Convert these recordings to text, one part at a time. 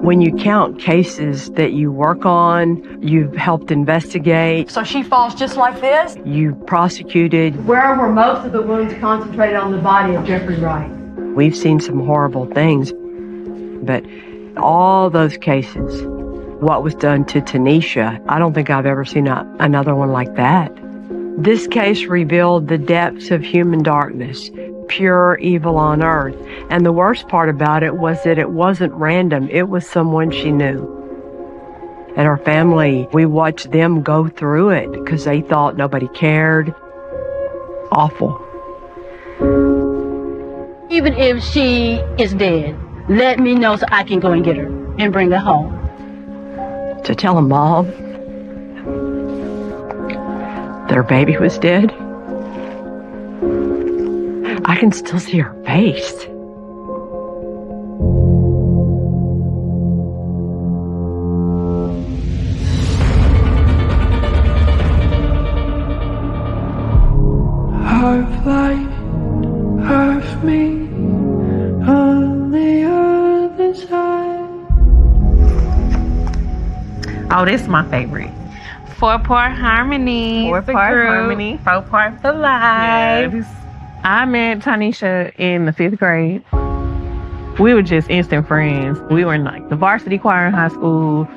When you count cases that you work on, you've helped investigate. So she falls just like this? You prosecuted. Where were most of the wounds concentrated on the body of Jeffrey Wright? We've seen some horrible things, but all those cases, what was done to Tanisha, I don't think I've ever seen another one like that. This case revealed the depths of human darkness, pure evil on earth. And the worst part about it was that it wasn't random. It was someone she knew. And her family, we watched them go through it because they thought nobody cared. Awful. Even if she is dead, let me know so I can go and get her and bring her home. To tell a mom their baby was dead, I can still see her face. Half light, half me, on the other side. Oh, this is my favorite. 4-part harmony. 4-part harmony. 4-part for life. Yes. I met Tanisha in the 5th grade. We were just instant friends. We were in like the varsity choir in high school.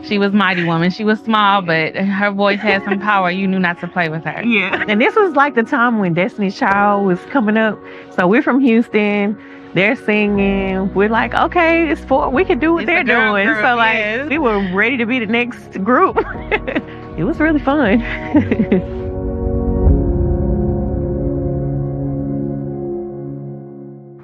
She was Mighty Woman. She was small, but her voice had some power. You knew not to play with her. Yeah. And this was like the time when Destiny's Child was coming up. So we're from Houston. They're singing. We're like, okay, we can do what they're doing. Group, so like, yes. We were ready to be the next group. It was really fun.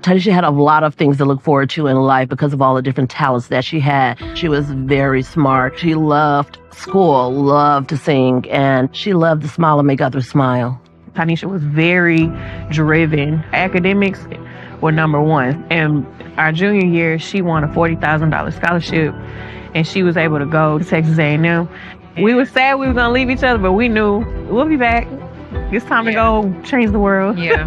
Tanisha had a lot of things to look forward to in life because of all the different talents that she had. She was very smart. She loved school, loved to sing, and she loved to smile and make others smile. Tanisha was very driven. Academics were number one. And our junior year, she won a $40,000 scholarship, and she was able to go to Texas A&M. We were sad we were going to leave each other, but we knew we'll be back. It's time to go change the world. Yeah.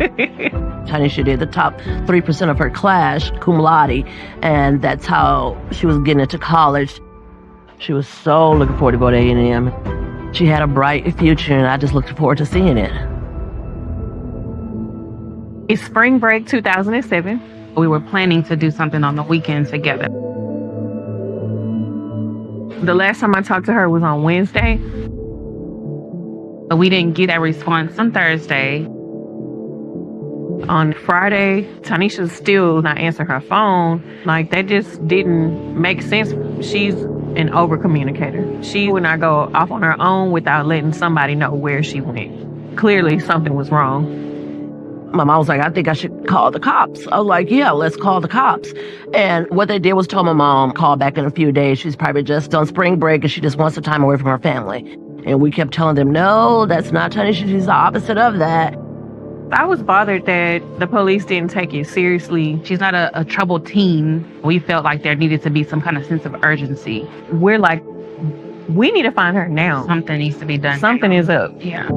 Tanisha did the top 3% of her class, cum laude, and that's how she was getting into college. She was so looking forward to go to A&M. She had a bright future, and I just looked forward to seeing it. It's spring break 2007. We were planning to do something on the weekend together. The last time I talked to her was on Wednesday. But we didn't get a response on Thursday. On Friday, Tanisha's still not answering her phone. Like, that just didn't make sense. She's an over-communicator. She would not go off on her own without letting somebody know where she went. Clearly, something was wrong. My mom was like, I think I should call the cops. I was like, yeah, let's call the cops. And what they did was tell my mom, call back in a few days. She's probably just on spring break and she just wants some time away from her family. And we kept telling them, no, that's not Tanisha. She's the opposite of that. I was bothered that the police didn't take it seriously. She's not a troubled teen. We felt like there needed to be some kind of sense of urgency. We're like, we need to find her now. Something needs to be done. Something now. is up. Yeah.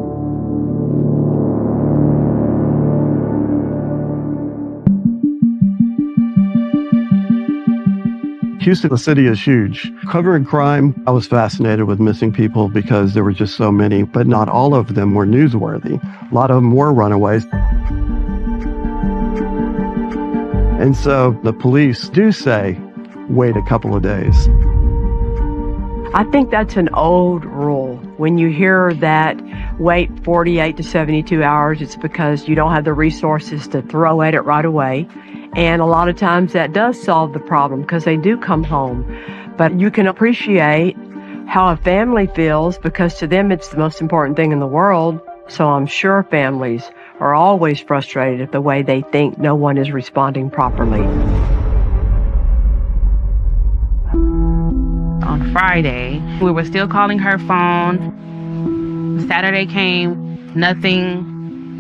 Houston, the city is huge. Covering crime, I was fascinated with missing people because there were just so many, but not all of them were newsworthy. A lot of them were runaways. And so the police do say, wait a couple of days. I think that's an old rule. When you hear that wait 48 to 72 hours, it's because you don't have the resources to throw at it right away. And a lot of times that does solve the problem because they do come home. But you can appreciate how a family feels because to them it's the most important thing in the world. So I'm sure families are always frustrated at the way they think no one is responding properly. On Friday, we were still calling her phone. Saturday came, nothing.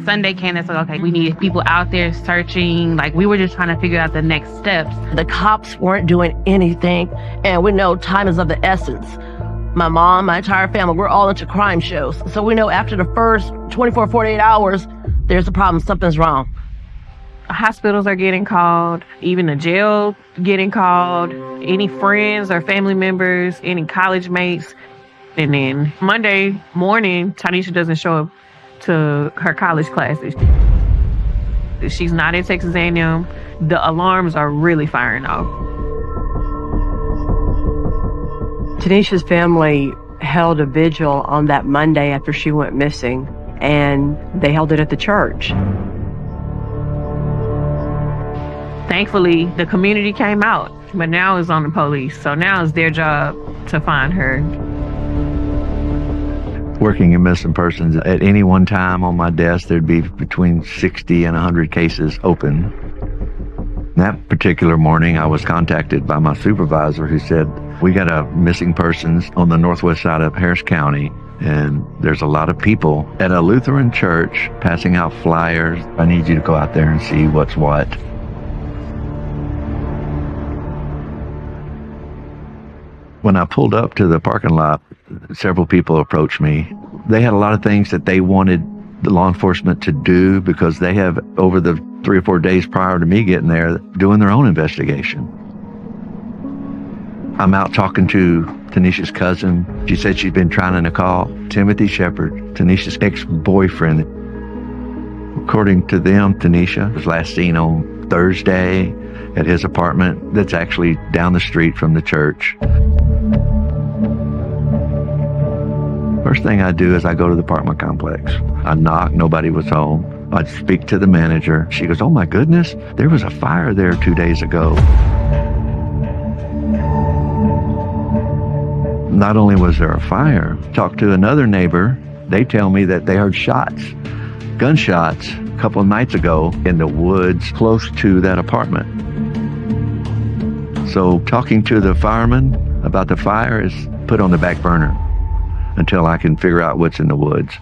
Sunday came, they said, okay, we need people out there searching. Like, we were just trying to figure out the next steps. The cops weren't doing anything, and we know time is of the essence. My mom, my entire family, we're all into crime shows. So we know after the first 24, 48 hours, there's a problem, something's wrong. Hospitals are getting called, even the jail getting called, any friends or family members, any college mates. And then Monday morning, Tanisha doesn't show up to her college classes. She's not at Texas A&M. The alarms are really firing off. Tanisha's family held a vigil on that Monday after she went missing, and they held it at the church. Thankfully, the community came out, but now it's on the police. So now it's their job to find her. Working in missing persons, at any one time on my desk, there'd be between 60 and 100 cases open. That particular morning, I was contacted by my supervisor who said, we got a missing persons on the northwest side of Harris County, and there's a lot of people at a Lutheran church passing out flyers. I need you to go out there and see what's what. When I pulled up to the parking lot, several people approached me. They had a lot of things that they wanted the law enforcement to do because they have, over the 3 or 4 days prior to me getting there, doing their own investigation. I'm out talking to Tanisha's cousin. She said she'd been trying to call Timothy Shepard, Tanisha's ex-boyfriend. According to them, Tanisha was last seen on Thursday at his apartment that's actually down the street from the church. First thing I do is I go to the apartment complex. I knock, nobody was home. I'd speak to the manager. She goes, oh my goodness, there was a fire there 2 days ago. Not only was there a fire, talked to another neighbor. They tell me that they heard shots, gunshots, a couple of nights ago in the woods close to that apartment. So talking to the fireman about the fire is put on the back burner until I can figure out what's in the woods.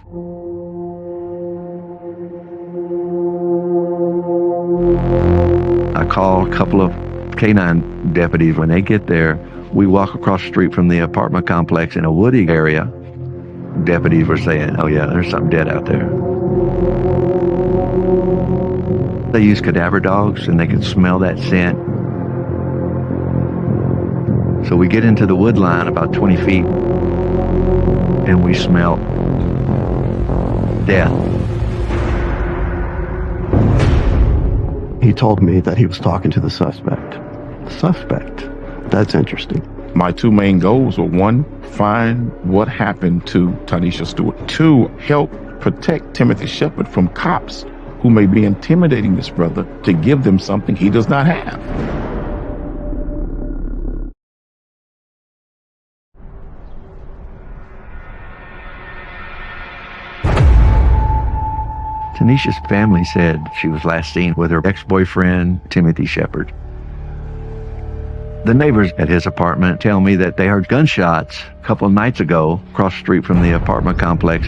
I call a couple of K-9 deputies. When they get there, we walk across the street from the apartment complex in a woody area. Deputies were saying, oh yeah, there's something dead out there. They use cadaver dogs and they can smell that scent. So we get into the wood line about 20 feet and we smell death. He told me that he was talking to the suspect. Suspect? That's interesting. My two main goals were, one, find what happened to Tanisha Stewart. Two, help protect Timothy Shepard from cops who may be intimidating this brother to give them something he does not have. Tanisha's family said she was last seen with her ex-boyfriend, Timothy Shepard. The neighbors at his apartment tell me that they heard gunshots a couple of nights ago across the street from the apartment complex.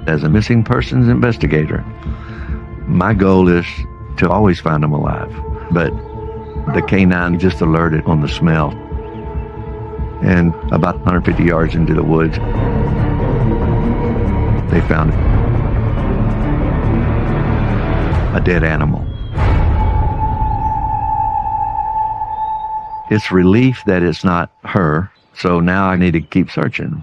As a missing persons investigator, my goal is to always find them alive. But the K-9 just alerted on the smell. And about 150 yards into the woods, they found a dead animal. It's relief that it's not her, so now I need to keep searching.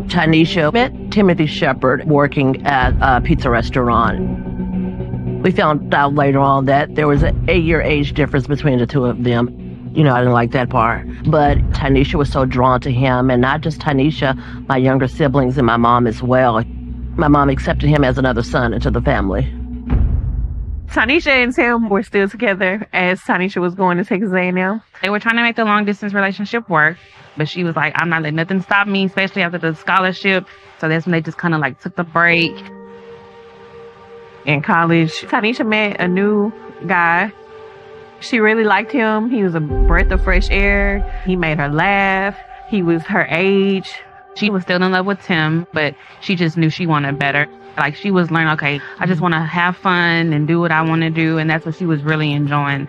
Tanisha met Timothy Shepard working at a pizza restaurant. We found out later on that there was an 8-year age difference between the two of them. You know, I didn't like that part. But Tanisha was so drawn to him, and not just Tanisha, my younger siblings and my mom as well. My mom accepted him as another son into the family. Tanisha and Tim were still together as Tanisha was going to Texas A&M. They were trying to make the long distance relationship work, but she was like, I'm not letting nothing stop me, especially after the scholarship. So that's when they just kind of like took the break. In college, Tanisha met a new guy. She really liked him. He was a breath of fresh air. He made her laugh. He was her age. She was still in love with Tim, but she just knew she wanted better. Like, she was learning, okay, I just want to have fun and do what I want to do, and that's what she was really enjoying.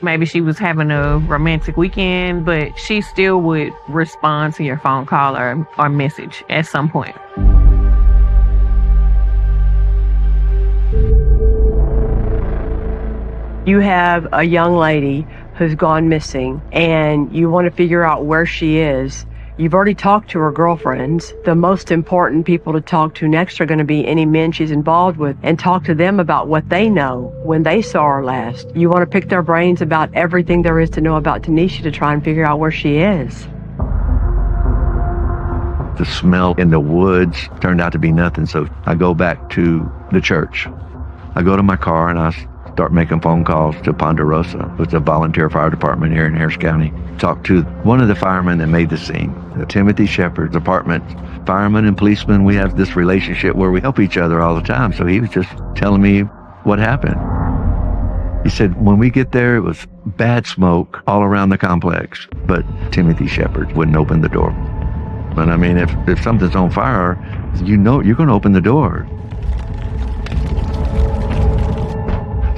Maybe she was having a romantic weekend, but she still would respond to your phone call or message at some point. You have a young lady who's gone missing and you want to figure out where she is. You've already talked to her girlfriends. The most important people to talk to next are going to be any men she's involved with, and talk to them about what they know when they saw her last. You want to pick their brains about everything there is to know about Tanisha to try and figure out where she is. The smell in the woods turned out to be nothing, so I go back to the church. I go to my car and I start making phone calls to Ponderosa, which is a volunteer fire department here in Harris County. Talked to one of the firemen that made the scene, Timothy Shepard's apartment. Firemen and policemen, we have this relationship where we help each other all the time. So he was just telling me what happened. He said, when we get there, it was bad smoke all around the complex, but Timothy Shepard wouldn't open the door. But I mean, if something's on fire, you know you're going to open the door.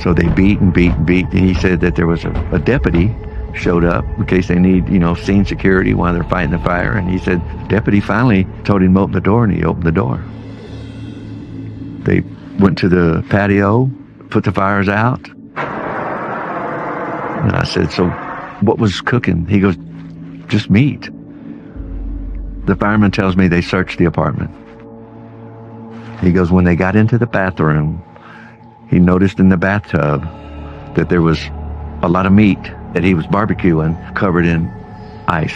So they beat and beat and beat. And he said that there was a deputy showed up in case they need, scene security while they're fighting the fire. And he said, deputy finally told him to open the door, and he opened the door. They went to the patio, put the fires out. And I said, so what was cooking? He goes, just meat. The fireman tells me they searched the apartment. He goes, when they got into the bathroom, he noticed in the bathtub that there was a lot of meat that he was barbecuing covered in ice.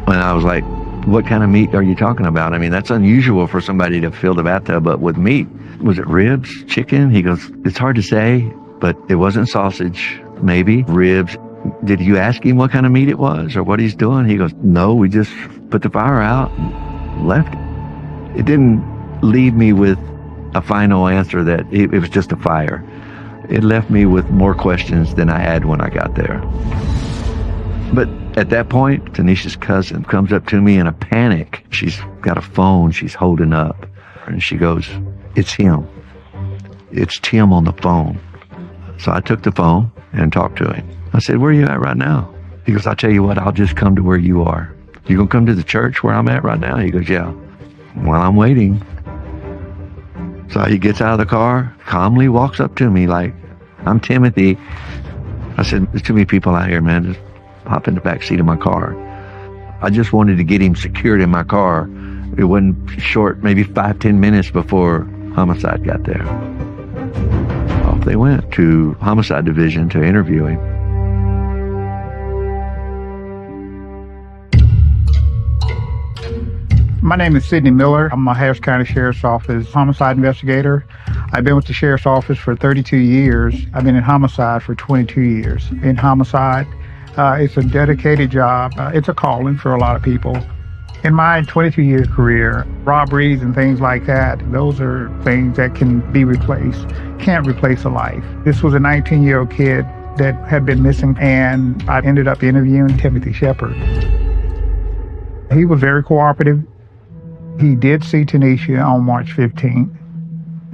And I was like, what kind of meat are you talking about? I mean, that's unusual for somebody to fill the bathtub up with meat. Was it ribs, chicken? He goes, it's hard to say, but it wasn't sausage, maybe ribs. Did you ask him what kind of meat it was or what he's doing? He goes, no, we just put the fire out and left it. It didn't leave me with a final answer that it was just a fire. It left me with more questions than I had when I got there. But at that point, Tanisha's cousin comes up to me in a panic. She's got a phone she's holding up, and she goes, it's him. It's Tim on the phone. So I took the phone and talked to him. I said, where are you at right now? He goes, I'll tell you what, I'll just come to where you are. You gonna come to the church where I'm at right now? He goes, yeah. Well, I'm waiting. So he gets out of the car, calmly walks up to me like, I'm Timothy. I said, there's too many people out here, man. Just hop in the back seat of my car. I just wanted to get him secured in my car. It wasn't short, maybe 5-10 minutes before homicide got there. Off they went to homicide division to interview him. My name is Sidney Miller. I'm a Harris County Sheriff's Office homicide investigator. I've been with the Sheriff's Office for 32 years. I've been in homicide for 22 years. In homicide, it's a dedicated job. It's a calling for a lot of people. In my 22-year career, robberies and things like that, those are things that can be replaced. Can't replace a life. This was a 19-year-old kid that had been missing, and I ended up interviewing Timothy Shepard. He was very cooperative. He did see Tanisha on March 15th.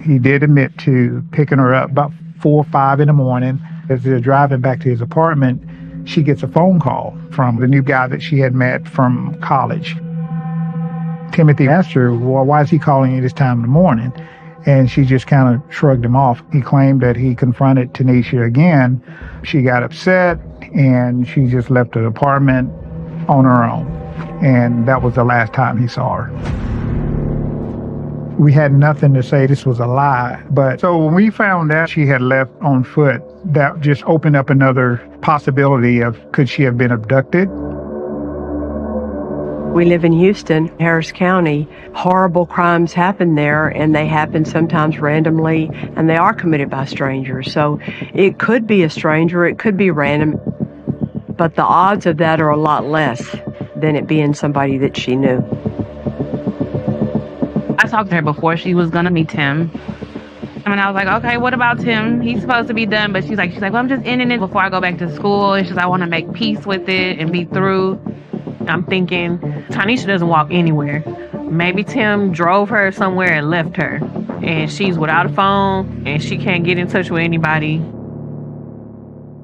He did admit to picking her up about 4 or 5 in the morning. As they're driving back to his apartment, she gets a phone call from the new guy that she had met from college. Timothy asked her, well, why is he calling you this time in the morning? And she just kind of shrugged him off. He claimed that he confronted Tanisha again. She got upset and she just left the apartment on her own. And that was the last time he saw her. We had nothing to say this was a lie. But so when we found out she had left on foot, that just opened up another possibility of, could she have been abducted? We live in Houston, Harris County. Horrible crimes happen there, and they happen sometimes randomly, and they are committed by strangers. So it could be a stranger, it could be random, but the odds of that are a lot less than it being somebody that she knew. I talked to her before she was gonna meet Tim. And I was like, okay, what about Tim? He's supposed to be done, but she's like, well, I'm just ending it before I go back to school. It's just I want to make peace with it and be through. I'm thinking, Tanisha doesn't walk anywhere. Maybe Tim drove her somewhere and left her. And she's without a phone and she can't get in touch with anybody.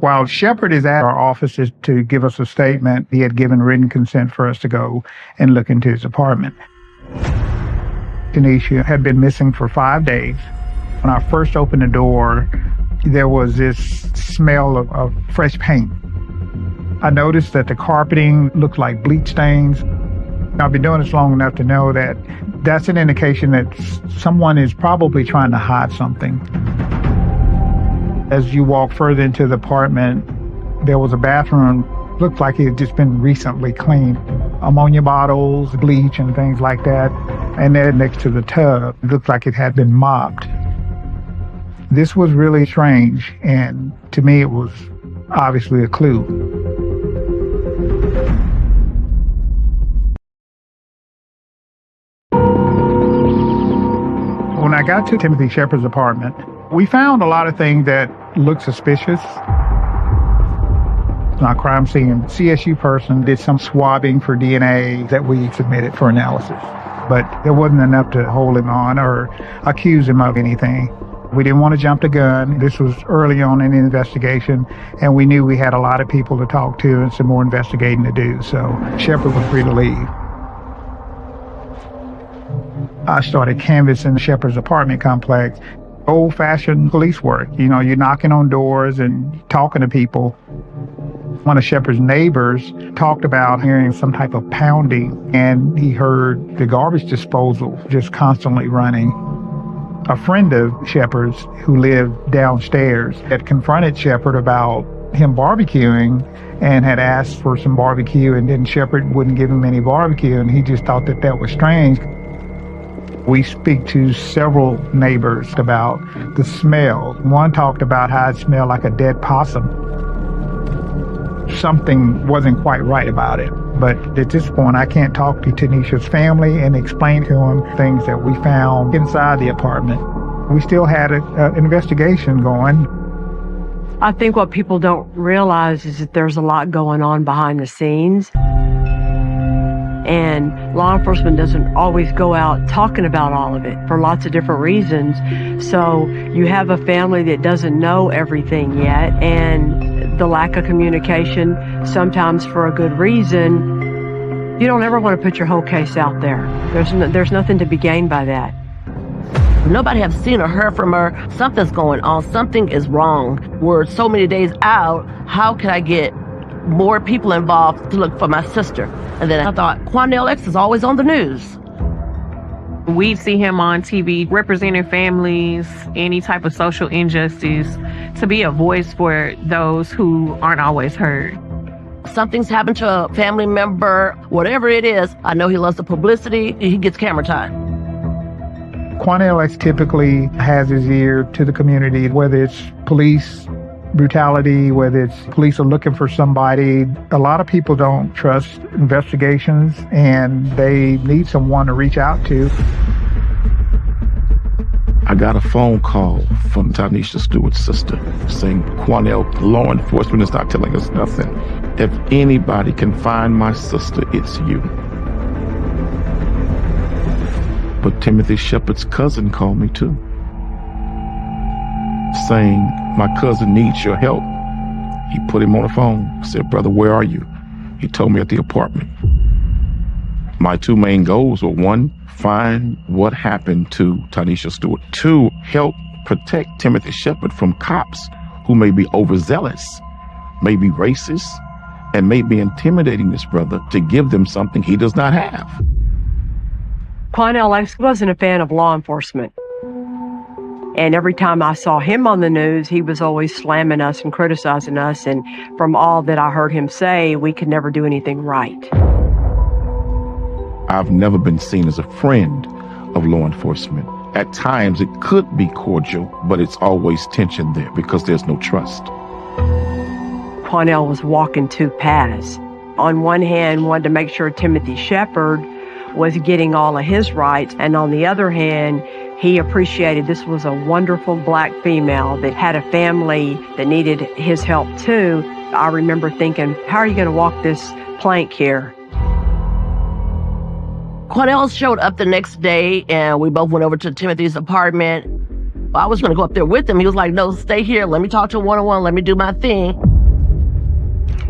While Shepard is at our offices to give us a statement, he had given written consent for us to go and look into his apartment. Tanisha had been missing for 5 days. When I first opened the door, there was this smell of fresh paint. I noticed that the carpeting looked like bleach stains. I've been doing this long enough to know that that's an indication that someone is probably trying to hide something. As you walk further into the apartment, there was a bathroom, looked like it had just been recently cleaned. Ammonia bottles, bleach, and things like that. And there next to the tub, it looked like it had been mopped. This was really strange, and to me it was obviously a clue. When I got to Timothy Shepard's apartment, we found a lot of things that looked suspicious. Our crime scene CSU person did some swabbing for DNA that we submitted for analysis, but there wasn't enough to hold him on or accuse him of anything. We didn't want to jump the gun. This was early on in the investigation, and we knew we had a lot of people to talk to and some more investigating to do, so Shepard was free to leave. I started canvassing Shepard's apartment complex. Old-fashioned police work. You know, you're knocking on doors and talking to people. One of Shepard's neighbors talked about hearing some type of pounding, and he heard the garbage disposal just constantly running. A friend of Shepard's who lived downstairs had confronted Shepard about him barbecuing and had asked for some barbecue, and then Shepard wouldn't give him any barbecue, and he just thought that was strange. We speak to several neighbors about the smell. One talked about how it smelled like a dead possum. Something wasn't quite right about it. But at this point, I can't talk to Tanisha's family and explain to them things that we found inside the apartment. We still had an investigation going. I think what people don't realize is that there's a lot going on behind the scenes. And law enforcement doesn't always go out talking about all of it for lots of different reasons. So you have a family that doesn't know everything yet, and the lack of communication, sometimes for a good reason. You don't ever want to put your whole case out there. There's nothing to be gained by that. Nobody have seen or heard from her. Something's going on. Something is wrong. We're so many days out. How can I get more people involved to look for my sister? And then I thought, Quanell X is always on the news. We see him on TV representing families, any type of social injustice, to be a voice for those who aren't always heard. Something's happened to a family member, whatever it is. I know he loves the publicity. He gets camera time. Quanell X typically has his ear to the community, whether it's police brutality, whether it's police are looking for somebody. A lot of people don't trust investigations, and they need someone to reach out to. I got a phone call from Tanisha Stewart's sister saying, Quanell, law enforcement is not telling us nothing. If anybody can find my sister, it's you. But Timothy Shepard's cousin called me too, saying, my cousin needs your help. He put him on the phone. I said, brother, where are you? He told me at the apartment. My two main goals were, one, find what happened to Tanisha Stewart. Two, help protect Timothy Shepard from cops who may be overzealous, may be racist, and may be intimidating this brother to give them something he does not have. Quanell X wasn't a fan of law enforcement. And every time I saw him on the news, he was always slamming us and criticizing us. And from all that I heard him say, we could never do anything right. I've never been seen as a friend of law enforcement. At times, it could be cordial, but it's always tension there because there's no trust. Quanell was walking two paths. On one hand, wanted to make sure Timothy Shepard was getting all of his rights. And on the other hand, he appreciated this was a wonderful black female that had a family that needed his help too. I remember thinking, how are you going to walk this plank here? Quanell showed up the next day, and we both went over to Timothy's apartment. I was going to go up there with him. He was like, no, stay here. Let me talk to him one-on-one. Let me do my thing.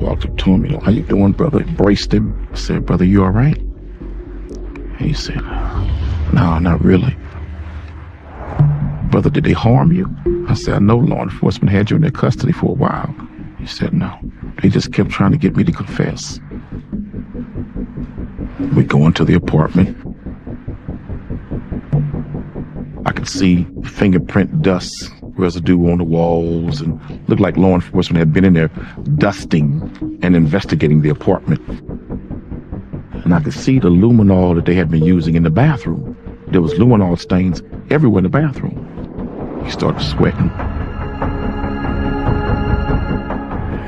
walked up to him, how you doing, brother? Embraced him. I said, brother, you all right? And he said, no, not really. Brother, did they harm you? I said, I know law enforcement had you in their custody for a while. He said, no. They just kept trying to get me to confess. We go into the apartment. I could see fingerprint dust residue on the walls and looked like law enforcement had been in there dusting and investigating the apartment. And I could see the luminol that they had been using in the bathroom. There was luminol stains everywhere in the bathroom. He started sweating.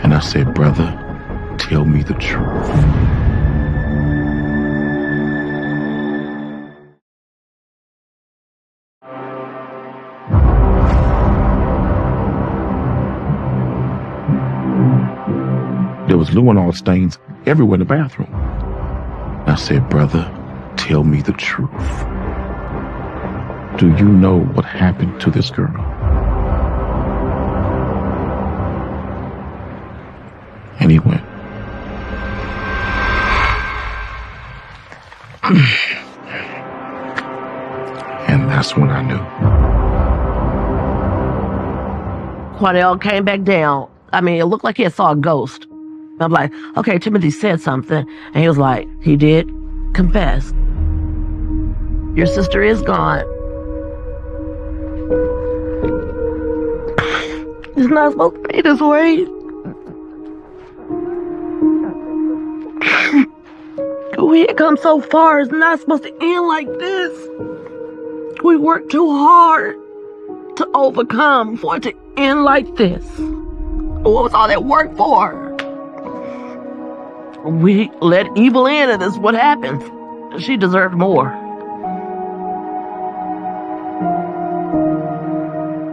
And I said, brother, tell me the truth. There was luminol stains everywhere in the bathroom. I said, brother, tell me the truth. Do you know what happened to this girl? And he went. And that's when I knew. Quanell came back down. I mean, it looked like he had saw a ghost. I'm like, okay, Timothy said something. And he was like, he did confess. Your sister is gone. It's not supposed to be this way. We had come so far. It's not supposed to end like this. We worked too hard to overcome for it to end like this. What was all that work for? We let evil in, and that's what happened. She deserved more.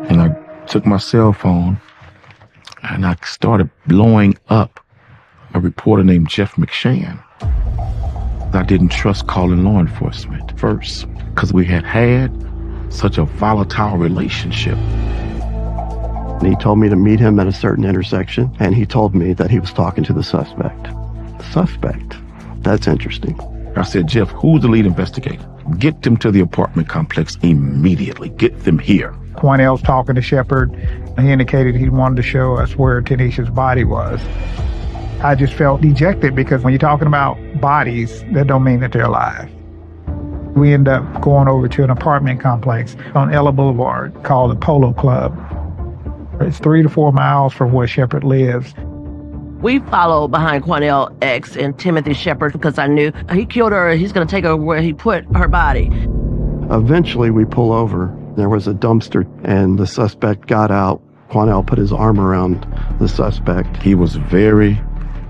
And I took my cell phone and I started blowing up a reporter named Jeff McShann. I didn't trust calling law enforcement first because we had such a volatile relationship. He told me to meet him at a certain intersection, and he told me that he was talking to the suspect. Suspect? That's interesting. I said, Jeff, who's the lead investigator? Get them to the apartment complex immediately. Get them here. Quanell's talking to Shepard. He indicated he wanted to show us where Tanisha's body was. I just felt dejected because when you're talking about bodies, that don't mean that they're alive. We end up going over to an apartment complex on Ella Boulevard called the Polo Club. It's 3 to 4 miles from where Shepard lives. We followed behind Quanell X and Timothy Shepard because I knew he killed her. He's going to take her where he put her body. Eventually, we pull over. There was a dumpster, and the suspect got out. Quanell put his arm around the suspect. He was very,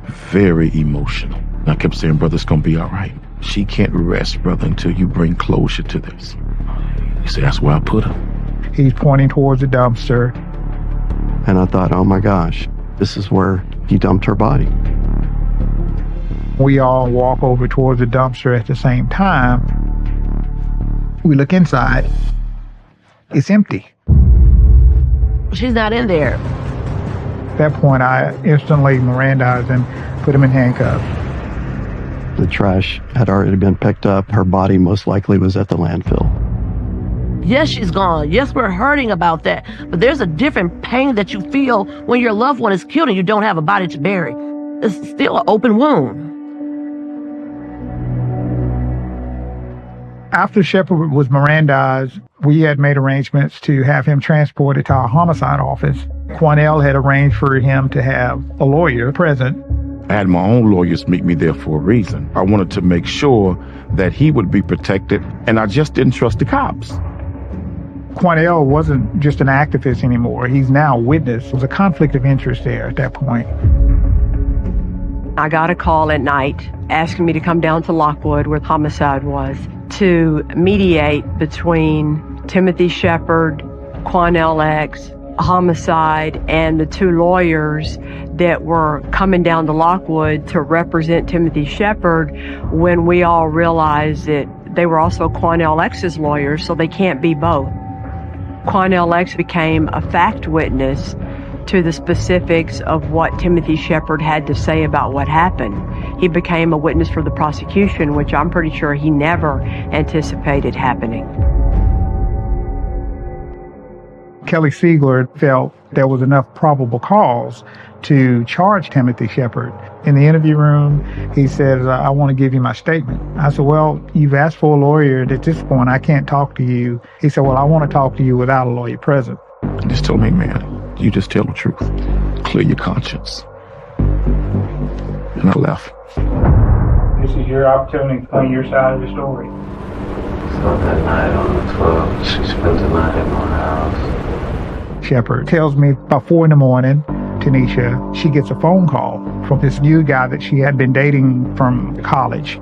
very emotional. I kept saying, brother, it's going to be all right. She can't rest, brother, until you bring closure to this. He said, that's where I put her. He's pointing towards the dumpster. And I thought, oh my gosh, this is where he dumped her body. We all walk over towards the dumpster at the same time. We look inside. It's empty. She's not in there. At that point, I instantly Mirandized him, put him in handcuffs. The trash had already been picked up. Her body most likely was at the landfill. Yes, she's gone. Yes, we're hurting about that. But there's a different pain that you feel when your loved one is killed and you don't have a body to bury. It's still an open wound. After Shepard was Mirandized, we had made arrangements to have him transported to our homicide office. Quanell had arranged for him to have a lawyer present. I had my own lawyers meet me there for a reason. I wanted to make sure that he would be protected, and I just didn't trust the cops. Quanell wasn't just an activist anymore. He's now a witness. There was a conflict of interest there at that point. I got a call at night asking me to come down to Lockwood, where the homicide was, to mediate between Timothy Shepard, Quanell X, homicide, and the 2 lawyers that were coming down to Lockwood to represent Timothy Shepard, when we all realized that they were also Quanell X's lawyers, so they can't be both. Quanell X became a fact witness to the specifics of what Timothy Shepard had to say about what happened. He became a witness for the prosecution, which I'm pretty sure he never anticipated happening. Kelly Siegler felt there was enough probable cause to charge Timothy Shepard. In the interview room, he said, I want to give you my statement. I said, well, you've asked for a lawyer. At this point, I can't talk to you. He said, well, I want to talk to you without a lawyer present. He just told me, man, you just tell the truth. Clear your conscience. And I left. This is your opportunity to explain your side of the story. So that night on the 12th, she spent the night at my house. Shepard tells me about 4 a.m, Tanisha, she gets a phone call from this new guy that she had been dating from college.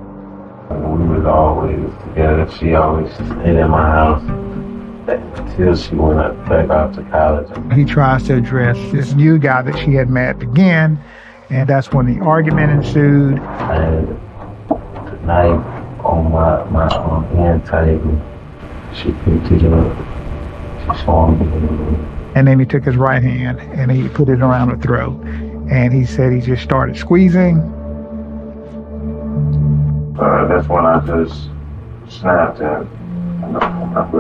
We was always together. She always stayed at my house until she went back out to college. He tries to address this new guy that she had met again, and that's when the argument ensued. And the knife on my end table, she picked it up. She saw me. And then he took his right hand and he put it around her throat. And he said he just started squeezing. That's when I just snapped and I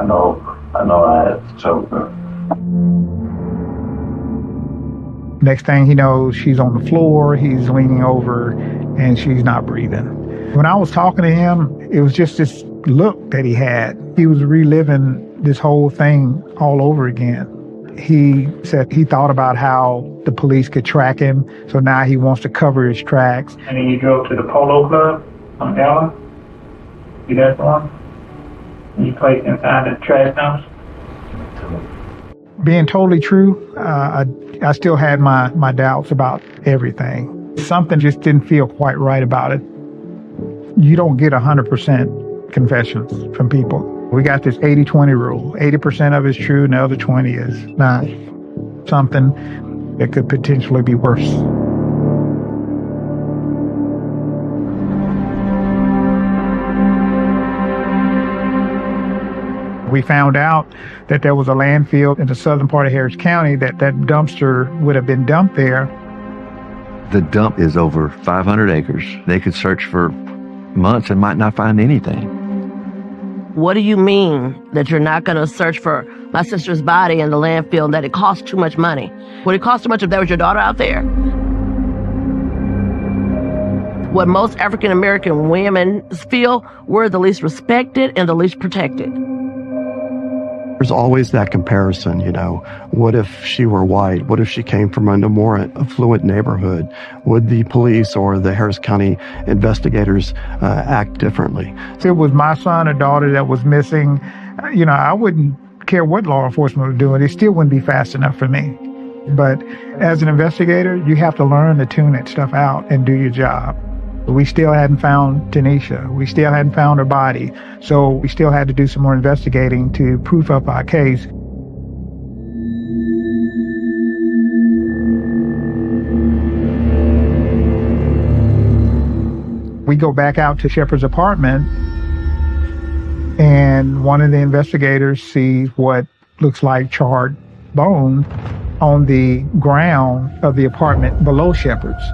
know I had to choke her. Next thing he knows, she's on the floor, he's leaning over, and she's not breathing. When I was talking to him, it was just this look that he had. He was reliving this whole thing all over again. He said he thought about how the police could track him, so now he wants to cover his tracks. And then you drove to the Polo Club on Ella? You that one? And you played inside the trash house? Being totally true, I still had my doubts about everything. Something just didn't feel quite right about it. You don't get 100% confessions from people. We got this 80-20 rule. 80% of it is true and the other 20 is not. Something that could potentially be worse. We found out that there was a landfill in the southern part of Harris County that dumpster would have been dumped there. The dump is over 500 acres. They could search for months and might not find anything. What do you mean that you're not going to search for my sister's body in the landfill and that it costs too much money? Would it cost too much if there was your daughter out there? What most African American women feel, we're the least respected and the least protected. There's always that comparison, you know. What if she were white? What if she came from a more affluent neighborhood? Would the police or the Harris County investigators act differently? If it was my son or daughter that was missing, I wouldn't care what law enforcement was doing. It still wouldn't be fast enough for me. But as an investigator, you have to learn to tune that stuff out and do your job. We still hadn't found Tanisha. We still hadn't found her body. So we still had to do some more investigating to proof up our case. We go back out to Shepard's apartment, and one of the investigators sees what looks like charred bone on the ground of the apartment below Shepard's.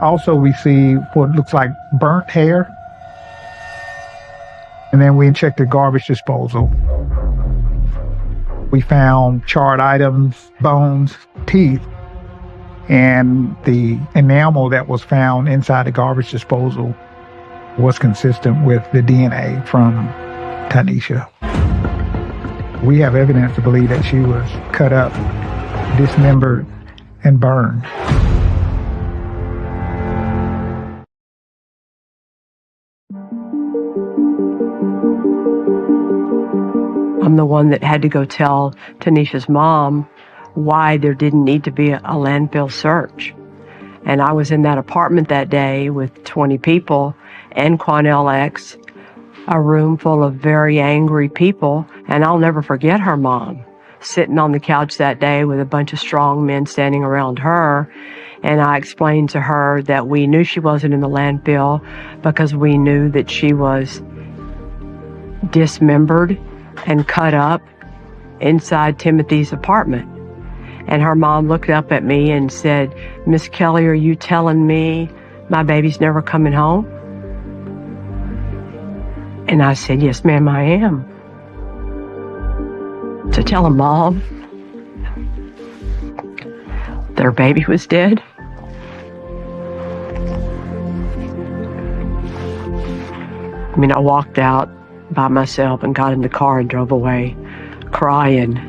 Also, we see what looks like burnt hair. And then we checked the garbage disposal. We found charred items, bones, teeth, and the enamel that was found inside the garbage disposal was consistent with the DNA from Tanisha. We have evidence to believe that she was cut up, dismembered, and burned. I'm the one that had to go tell Tanisha's mom why there didn't need to be a landfill search. And I was in that apartment that day with 20 people and Quanell X, a room full of very angry people. And I'll never forget her mom sitting on the couch that day with a bunch of strong men standing around her. And I explained to her that we knew she wasn't in the landfill because we knew that she was dismembered and cut up inside Timothy's apartment. And her mom looked up at me and said, "Miss Kelly, are you telling me my baby's never coming home?" And I said, "Yes, ma'am, I am." To tell a mom their baby was dead. I mean, I walked out by myself and got in the car and drove away crying.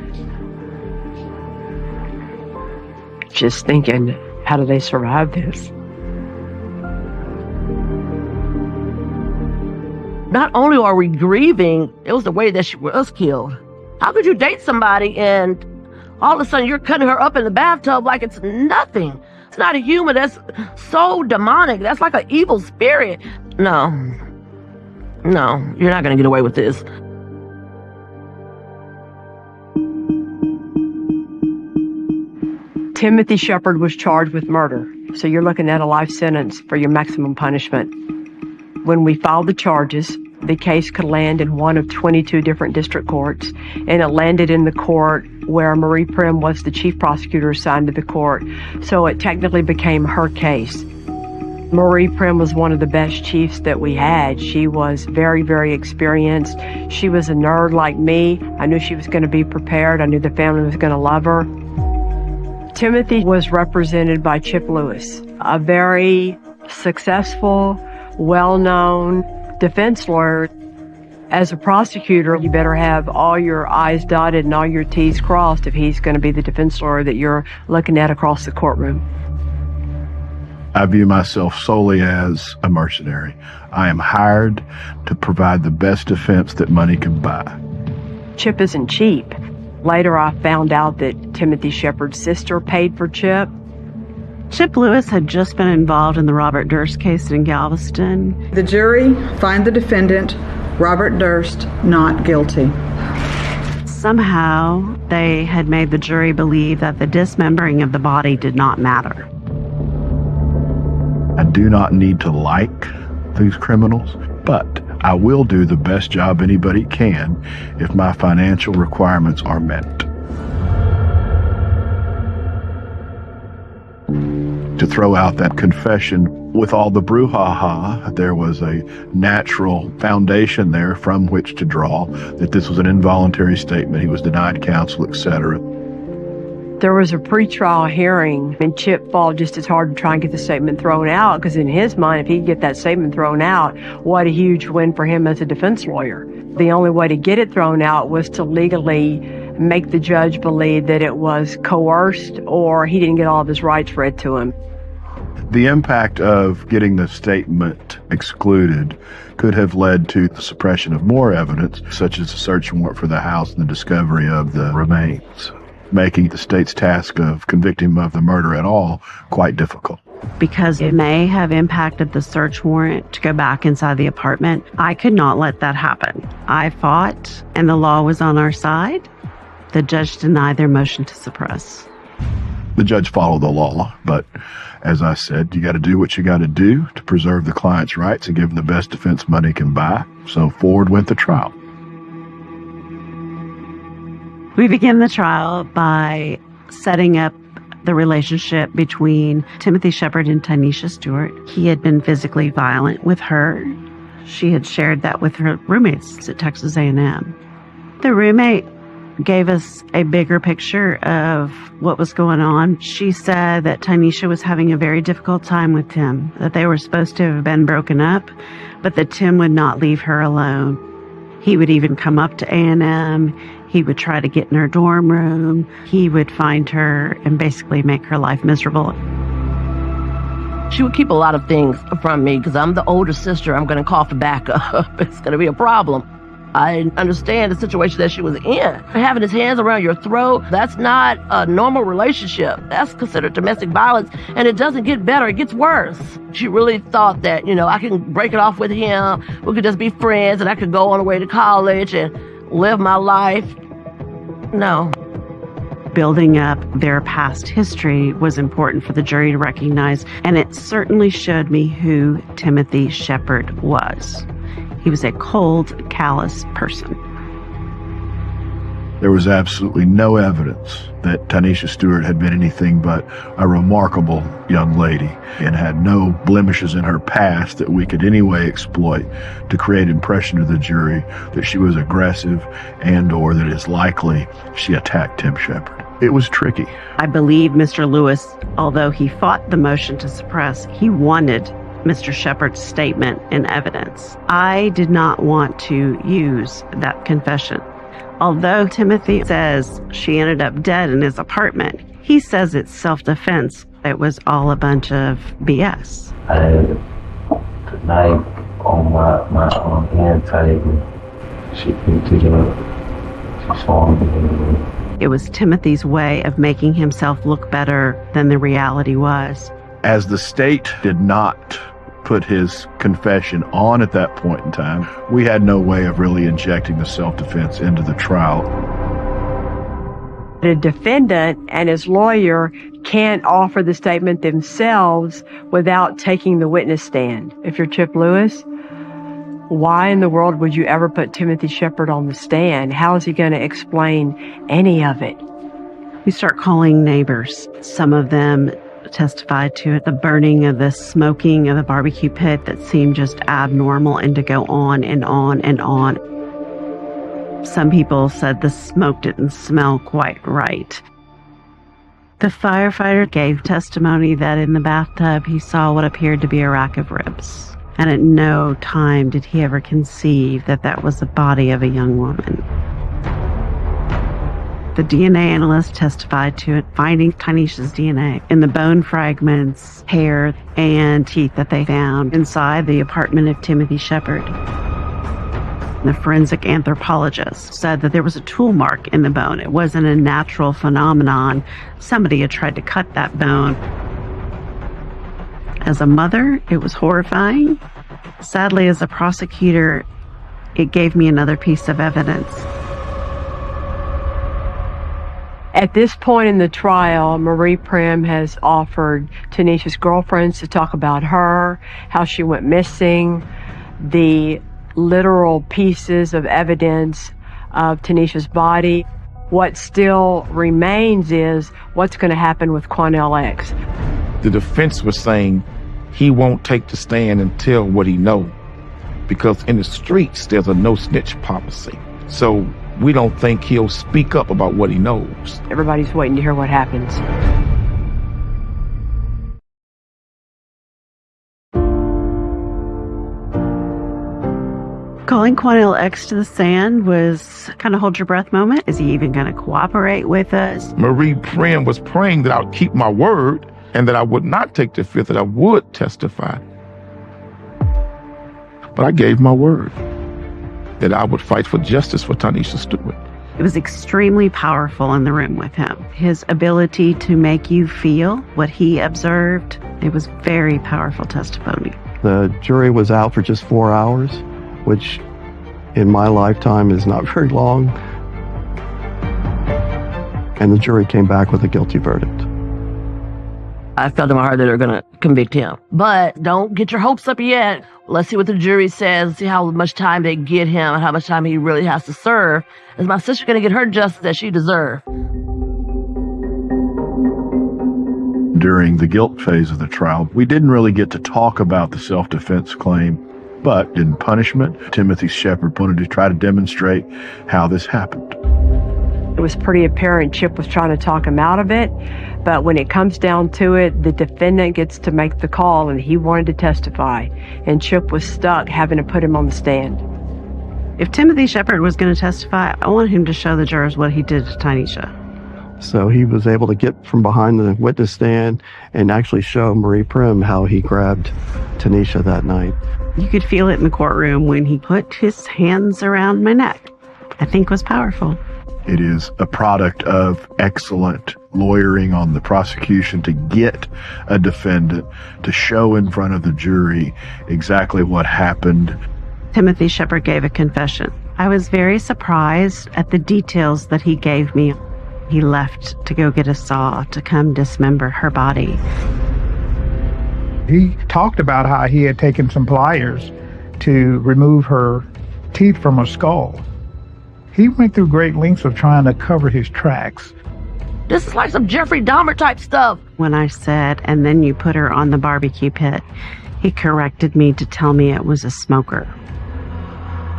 Just thinking, how do they survive this? Not only are we grieving, it was the way that she was killed. How could you date somebody and all of a sudden you're cutting her up in the bathtub like it's nothing? It's not a human. That's so demonic. That's like an evil spirit. No, you're not going to get away with this. Timothy Shepard was charged with murder, so you're looking at a life sentence for your maximum punishment. When we filed the charges, the case could land in one of 22 different district courts, and it landed in the court where Marie Prim was the chief prosecutor assigned to the court, so it technically became her case. Marie Prim was one of the best chiefs that we had. She was very, very experienced. She was a nerd like me. I knew she was going to be prepared. I knew the family was going to love her. Timothy was represented by Chip Lewis, a very successful, well-known defense lawyer. As a prosecutor, you better have all your I's dotted and all your T's crossed if he's going to be the defense lawyer that you're looking at across the courtroom. I view myself solely as a mercenary. I am hired to provide the best defense that money can buy. Chip isn't cheap. Later, I found out that Timothy Shepard's sister paid for Chip. Chip Lewis had just been involved in the Robert Durst case in Galveston. The jury find the defendant, Robert Durst, not guilty. Somehow, they had made the jury believe that the dismembering of the body did not matter. I do not need to like these criminals, but I will do the best job anybody can if my financial requirements are met. To throw out that confession, with all the brouhaha, there was a natural foundation there from which to draw that this was an involuntary statement. He was denied counsel, etc. There was a pretrial hearing, and Chip fought just as hard to try and get the statement thrown out, because in his mind, if he could get that statement thrown out, what a huge win for him as a defense lawyer. The only way to get it thrown out was to legally make the judge believe that it was coerced or he didn't get all of his rights read to him. The impact of getting the statement excluded could have led to the suppression of more evidence, such as a search warrant for the house and the discovery of the remains, making the state's task of convicting him of the murder at all quite difficult. Because it may have impacted the search warrant to go back inside the apartment, I could not let that happen. I fought, and the law was on our side. The judge denied their motion to suppress. The judge followed the law, but as I said, you got to do what you got to do to preserve the client's rights and give them the best defense money can buy. So forward went the trial. We began the trial by setting up the relationship between Timothy Shepard and Tanisha Stewart. He had been physically violent with her. She had shared that with her roommates at Texas A&M. The roommate gave us a bigger picture of what was going on. She said that Tanisha was having a very difficult time with Tim, that they were supposed to have been broken up, but that Tim would not leave her alone. He would even come up to A&M. He would try to get in her dorm room. He would find her and basically make her life miserable. She would keep a lot of things from me because I'm the older sister. I'm going to call for backup. It's going to be a problem. I understand the situation that she was in. Having his hands around your throat, that's not a normal relationship. That's considered domestic violence, and it doesn't get better, it gets worse. She really thought that, I can break it off with him, we could just be friends, and I could go on the way to college and live my life. No. Building up their past history was important for the jury to recognize, and it certainly showed me who Timothy Shepard was. He was a cold, callous person. There was absolutely no evidence that Tanisha Stewart had been anything but a remarkable young lady and had no blemishes in her past that we could anyway exploit to create impression to the jury that she was aggressive and or that it's likely she attacked Tim Shepard. It was tricky. I believe Mr. Lewis, although he fought the motion to suppress, he wanted Mr. Shepard's statement in evidence. I did not want to use that confession. Although Timothy says she ended up dead in his apartment, he says it's self-defense. It was all a bunch of BS. I had the knife on my hand table. She picked it up. She saw me. It was Timothy's way of making himself look better than the reality was. As the state did not put his confession on at that point in time, we had no way of really injecting the self-defense into the trial. The defendant and his lawyer can't offer the statement themselves without taking the witness stand. If you're Chip Lewis, why in the world would you ever put Timothy Shepard on the stand? How is he going to explain any of it? We start calling neighbors. Some of them testified to it, the burning of the smoking of the barbecue pit that seemed just abnormal and to go on and on and on. Some people said the smoke didn't smell quite right. The firefighter gave testimony that in the bathtub he saw what appeared to be a rack of ribs. And at no time did he ever conceive that that was the body of a young woman. The DNA analyst testified to it, finding Tanisha's DNA in the bone fragments, hair, and teeth that they found inside the apartment of Timothy Shepard. The forensic anthropologist said that there was a tool mark in the bone. It wasn't a natural phenomenon. Somebody had tried to cut that bone. As a mother, it was horrifying. Sadly, as a prosecutor, it gave me another piece of evidence. At this point in the trial, Marie Prim has offered Tanisha's girlfriends to talk about her, how she went missing, the literal pieces of evidence of Tanisha's body. What still remains is what's going to happen with Quanell X. The defense was saying he won't take the stand and tell what he knows because in the streets there's a no snitch policy. So we don't think he'll speak up about what he knows. Everybody's waiting to hear what happens. Calling Quanell X to the stand was kind of hold your breath moment. Is he even going to cooperate with us? Marie Prim was praying that I would keep my word and that I would not take the fifth, that I would testify. But I gave my word that I would fight for justice for Tanisha Stewart. It was extremely powerful in the room with him. His ability to make you feel what he observed, it was very powerful testimony. The jury was out for just 4 hours, which in my lifetime is not very long. And the jury came back with a guilty verdict. I felt in my heart that they're going to convict him. But don't get your hopes up yet. Let's see what the jury says, see how much time they get him and how much time he really has to serve. Is my sister going to get her justice that she deserves? During the guilt phase of the trial, we didn't really get to talk about the self-defense claim, but in punishment, Timothy Shepard wanted to try to demonstrate how this happened. It was pretty apparent Chip was trying to talk him out of it, but when it comes down to it, the defendant gets to make the call, and he wanted to testify, and Chip was stuck having to put him on the stand. If Timothy Shepard was going to testify, I want him to show the jurors what he did to Tanisha. So he was able to get from behind the witness stand and actually show Marie Prim how he grabbed Tanisha that night. You could feel it in the courtroom when he put his hands around my neck. I think it was powerful. It is a product of excellent lawyering on the prosecution to get a defendant to show in front of the jury exactly what happened. Timothy Shepard gave a confession. I was very surprised at the details that he gave me. He left to go get a saw to come dismember her body. He talked about how he had taken some pliers to remove her teeth from her skull. He went through great lengths of trying to cover his tracks. This is like some Jeffrey Dahmer type stuff. When I said, and then you put her on the barbecue pit, he corrected me to tell me it was a smoker.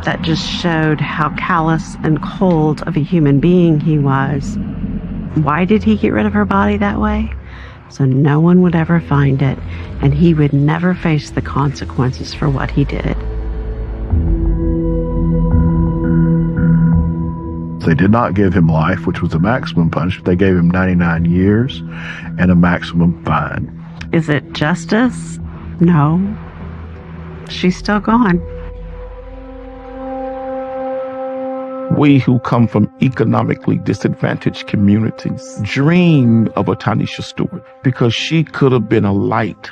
That just showed how callous and cold of a human being he was. Why did he get rid of her body that way? So no one would ever find it, and he would never face the consequences for what he did. They did not give him life, which was the maximum punishment. They gave him 99 years and a maximum fine. Is it justice? No. She's still gone. We who come from economically disadvantaged communities dream of a Tanisha Stewart because she could have been a light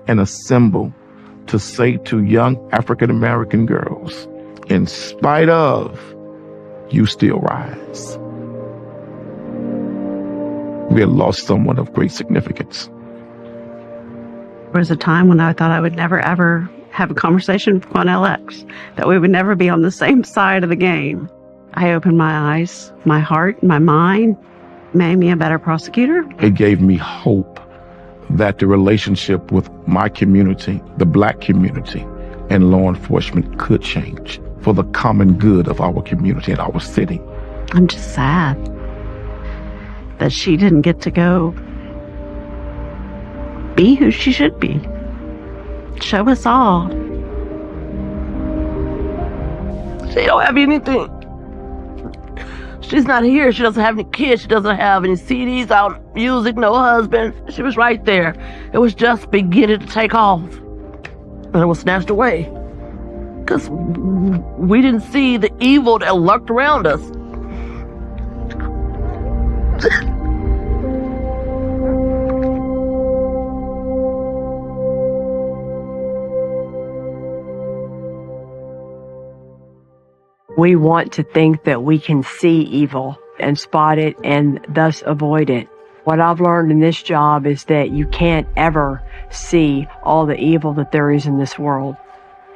and a symbol to say to young African-American girls, in spite of, you still rise. We had lost someone of great significance. There was a time when I thought I would never, ever have a conversation with Quan LX, that we would never be on the same side of the game. I opened my eyes, my heart, my mind, made me a better prosecutor. It gave me hope that the relationship with my community, the Black community, and law enforcement could change for the common good of our community and our city. I'm just sad that she didn't get to go be who she should be. Show us all. She don't have anything. She's not here. She doesn't have any kids. She doesn't have any CDs out, music, no husband. She was right there. It was just beginning to take off. And it was snatched away. Because we didn't see the evil that lurked around us. We want to think that we can see evil and spot it and thus avoid it. What I've learned in this job is that you can't ever see all the evil that there is in this world.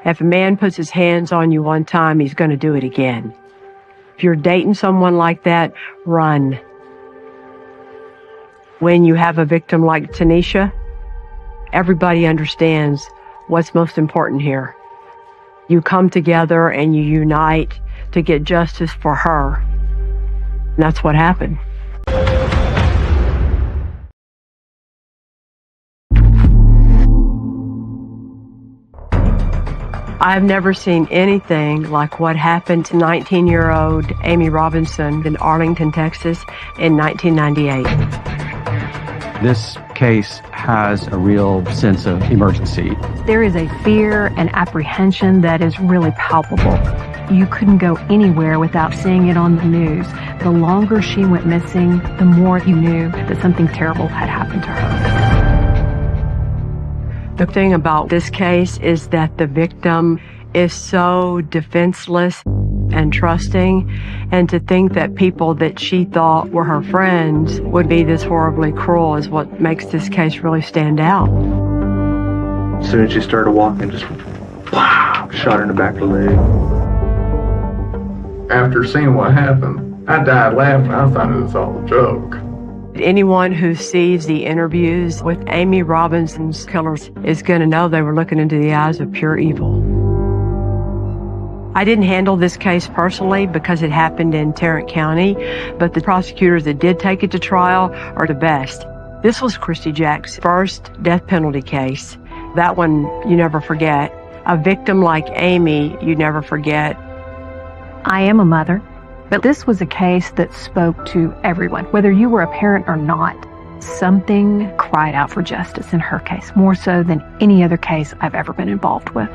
If a man puts his hands on you one time, he's going to do it again. If you're dating someone like that, run. When you have a victim like Tanisha, everybody understands what's most important here. You come together and you unite to get justice for her. And that's what happened. I've never seen anything like what happened to 19-year-old Amy Robinson in Arlington, Texas in 1998. This case has a real sense of emergency. There is a fear and apprehension that is really palpable. You couldn't go anywhere without seeing it on the news. The longer she went missing, the more you knew that something terrible had happened to her. The thing about this case is that the victim is so defenseless and trusting, and to think that people that she thought were her friends would be this horribly cruel is what makes this case really stand out. As soon as she started walking, just wow, shot her in the back of the leg. After seeing what happened, I died laughing. I thought it was all a joke. Anyone who sees the interviews with Amy Robinson's killers is going to know they were looking into the eyes of pure evil. I didn't handle this case personally because it happened in Tarrant County, but the prosecutors that did take it to trial are the best. This was Christy Jack's first death penalty case. That one you never forget. A victim like Amy, you never forget. I am a mother, but this was a case that spoke to everyone, whether you were a parent or not. Something cried out for justice in her case, more so than any other case I've ever been involved with.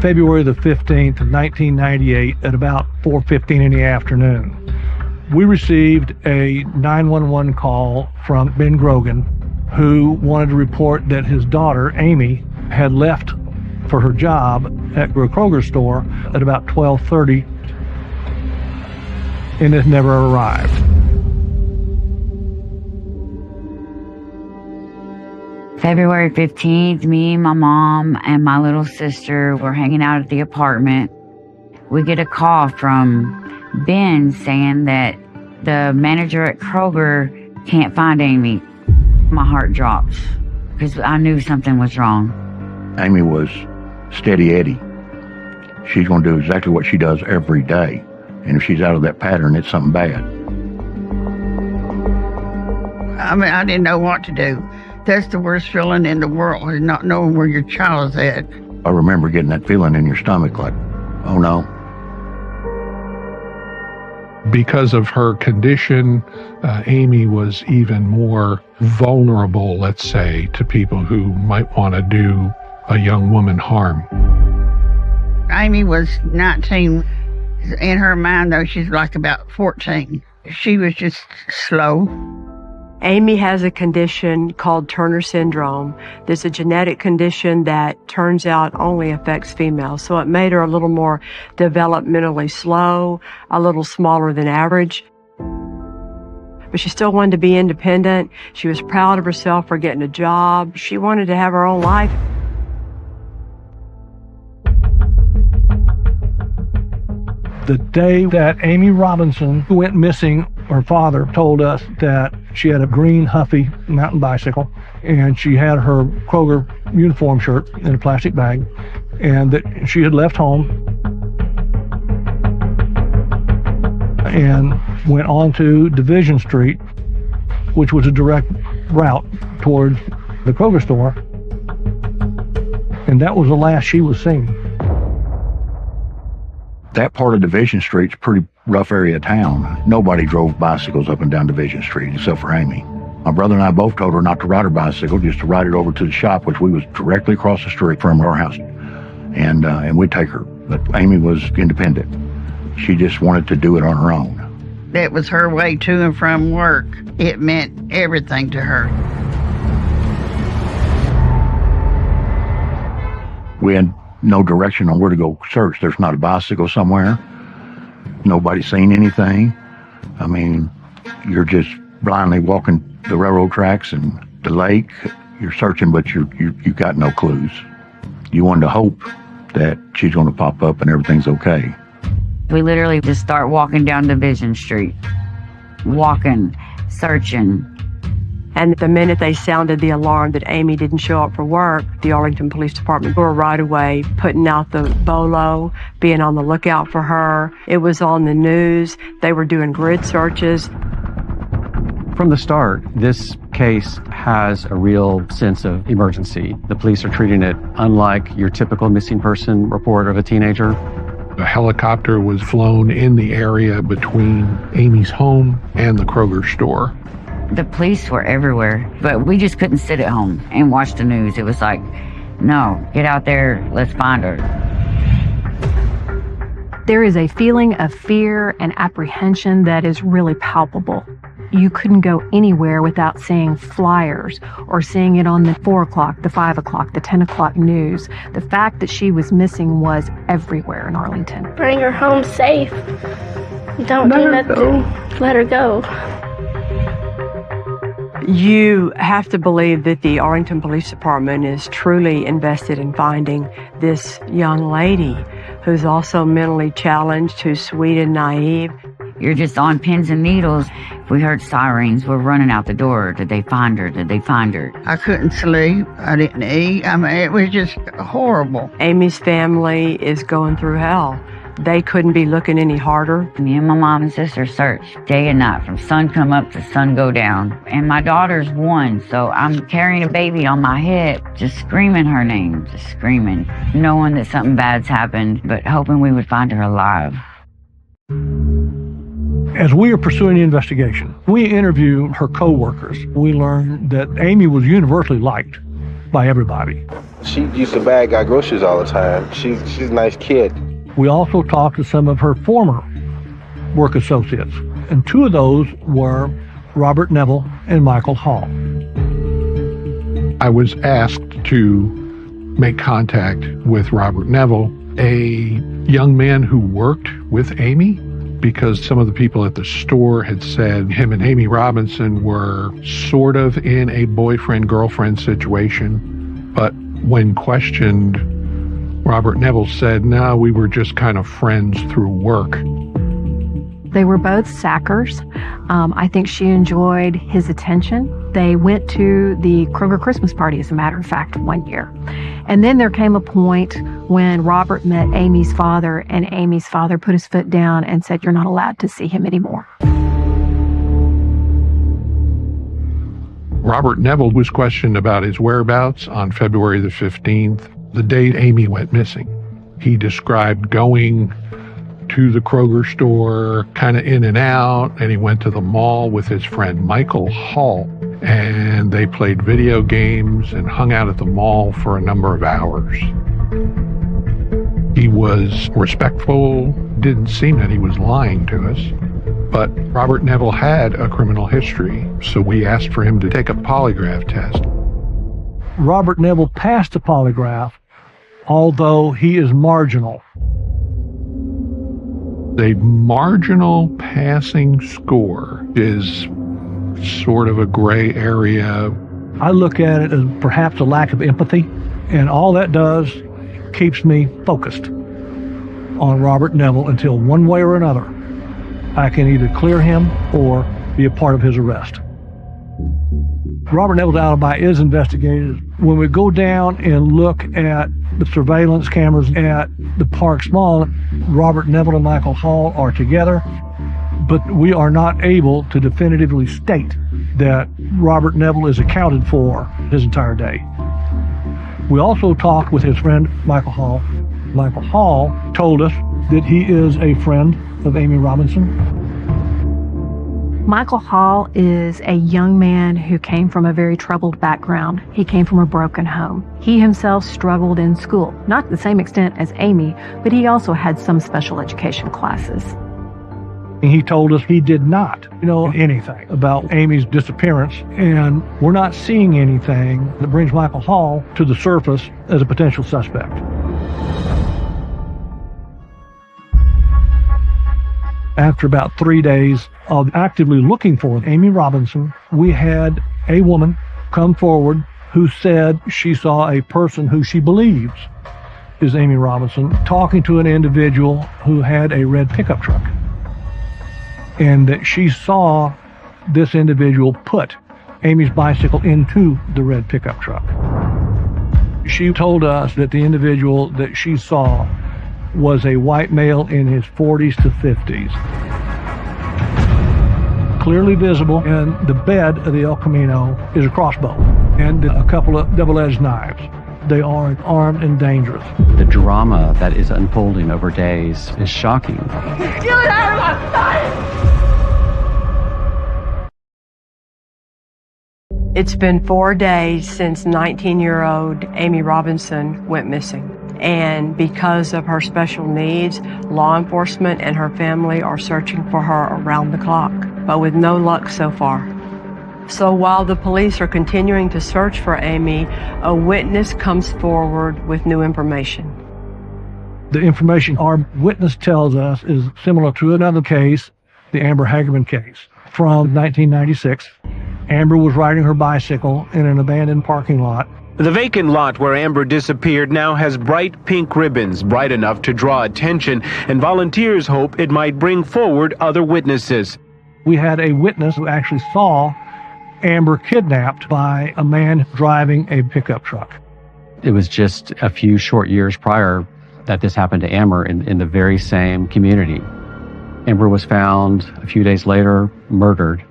February the 15th of 1998 at about 4:15 in the afternoon. We received a 911 call from Ben Grogan, who wanted to report that his daughter, Amy, had left for her job at a Kroger store at about 12:30, and it never arrived. February 15th, me, my mom, and my little sister were hanging out at the apartment. We get a call from Ben saying that the manager at Kroger can't find Amy. My heart drops because I knew something was wrong. Amy was steady Eddie. She's going to do exactly what she does every day. And if she's out of that pattern, it's something bad. I mean, I didn't know what to do. That's the worst feeling in the world, is not knowing where your child is at. I remember getting that feeling in your stomach like, oh no. Because of her condition, Amy was even more vulnerable, let's say, to people who might want to do a young woman harm. Amy was 19. In her mind, though, she's like about 14. She was just slow. Amy has a condition called Turner syndrome. There's a genetic condition that turns out only affects females. So it made her a little more developmentally slow, a little smaller than average. But she still wanted to be independent. She was proud of herself for getting a job. She wanted to have her own life. The day that Amy Robinson went missing, her father told us that she had a green Huffy mountain bicycle, and she had her Kroger uniform shirt in a plastic bag, and that she had left home and went on to Division Street, which was a direct route towards the Kroger store, and that was the last she was seen. That part of Division Street's a pretty rough area of town. Nobody drove bicycles up and down Division Street except for Amy. My brother and I both told her not to ride her bicycle, just to ride it over to the shop, which we was directly across the street from our house. And we'd take her. But Amy was independent. She just wanted to do it on her own. That was her way to and from work. It meant everything to her. We had no direction on where to go search. There's not a bicycle somewhere. Nobody's seen anything. I mean, you're just blindly walking the railroad tracks and the lake. You're searching, but you got no clues. You wanted to hope that she's going to pop up and everything's okay. We literally just start walking down Division Street. Walking, searching. And the minute they sounded the alarm that Amy didn't show up for work, the Arlington Police Department were right away putting out the bolo, being on the lookout for her. It was on the news. They were doing grid searches. From the start, this case has a real sense of emergency. The police are treating it unlike your typical missing person report of a teenager. A helicopter was flown in the area between Amy's home and the Kroger store. The police were everywhere, but we just couldn't sit at home and watch the news. It was like, no, get out there, let's find her. There is a feeling of fear and apprehension that is really palpable. You couldn't go anywhere without seeing flyers or seeing it on the 4 o'clock, the 5 o'clock, the 10 o'clock news. The fact that she was missing was everywhere in Arlington. Bring her home safe. Don't do nothing. Let her go. You have to believe that the Arlington Police Department is truly invested in finding this young lady who's also mentally challenged, who's sweet and naive. You're just on pins and needles. We heard sirens. We're running out the door. Did they find her? Did they find her? I couldn't sleep. I didn't eat. I mean, it was just horrible. Amy's family is going through hell. They couldn't be looking any harder. Me and my mom and sister searched day and night from sun come up to sun go down. And my daughter's 1, so I'm carrying a baby on my hip, just screaming her name, just screaming, knowing that something bad's happened, but hoping we would find her alive. As we are pursuing the investigation, we interview her co-workers. We learned that Amy was universally liked by everybody. She used to bag our groceries all the time. She's a nice kid. We also talked to some of her former work associates, and 2 of those were Robert Neville and Michael Hall. I was asked to make contact with Robert Neville, a young man who worked with Amy, because some of the people at the store had said him and Amy Robinson were sort of in a boyfriend-girlfriend situation. But when questioned, Robert Neville said, no, we were just kind of friends through work. They were both sackers. I think she enjoyed his attention. They went to the Kroger Christmas party, as a matter of fact, one year. And then there came a point when Robert met Amy's father, and Amy's father put his foot down and said, you're not allowed to see him anymore. Robert Neville was questioned about his whereabouts on February the 15th, the day Amy went missing. He described going to the Kroger store, kind of in and out, and he went to the mall with his friend Michael Hall, and they played video games and hung out at the mall for a number of hours. He was respectful, didn't seem that he was lying to us, but Robert Neville had a criminal history, so we asked for him to take a polygraph test. Robert Neville passed the polygraph, although he is marginal. A marginal passing score is sort of a gray area. I look at it as perhaps a lack of empathy, and all that does keeps me focused on Robert Neville until one way or another I can either clear him or be a part of his arrest. Robert Neville's alibi is investigated. When we go down and look at the surveillance cameras at the Parks Mall, Robert Neville and Michael Hall are together, but we are not able to definitively state that Robert Neville is accounted for his entire day. We also talked with his friend Michael Hall. Michael Hall told us that he is a friend of Amy Robinson. Michael Hall is a young man who came from a very troubled background. He came from a broken home. He himself struggled in school, not to the same extent as Amy, but he also had some special education classes. He told us he did not know anything about Amy's disappearance, and we're not seeing anything that brings Michael Hall to the surface as a potential suspect. After about 3 days of actively looking for Amy Robinson, we had a woman come forward who said she saw a person who she believes is Amy Robinson talking to an individual who had a red pickup truck, and that she saw this individual put Amy's bicycle into the red pickup truck. She told us that the individual that she saw was a white male in his 40s to 50s. Clearly visible, and the bed of the El Camino is a crossbow and a couple of double-edged knives. They are armed and dangerous. The drama that is unfolding over days is shocking. Get out of my sight! It's been 4 days since 19-year-old Amy Robinson went missing. And because of her special needs, law enforcement and her family are searching for her around the clock, but with no luck so far. So while the police are continuing to search for Amy, a witness comes forward with new information. The information our witness tells us is similar to another case, the Amber Hagerman case from 1996. Amber was riding her bicycle in an abandoned parking lot. The vacant lot where Amber disappeared now has bright pink ribbons, bright enough to draw attention, and volunteers hope it might bring forward other witnesses. We had a witness who actually saw Amber kidnapped by a man driving a pickup truck. It was just a few short years prior that this happened to Amber in the very same community. Amber was found a few days later, murdered.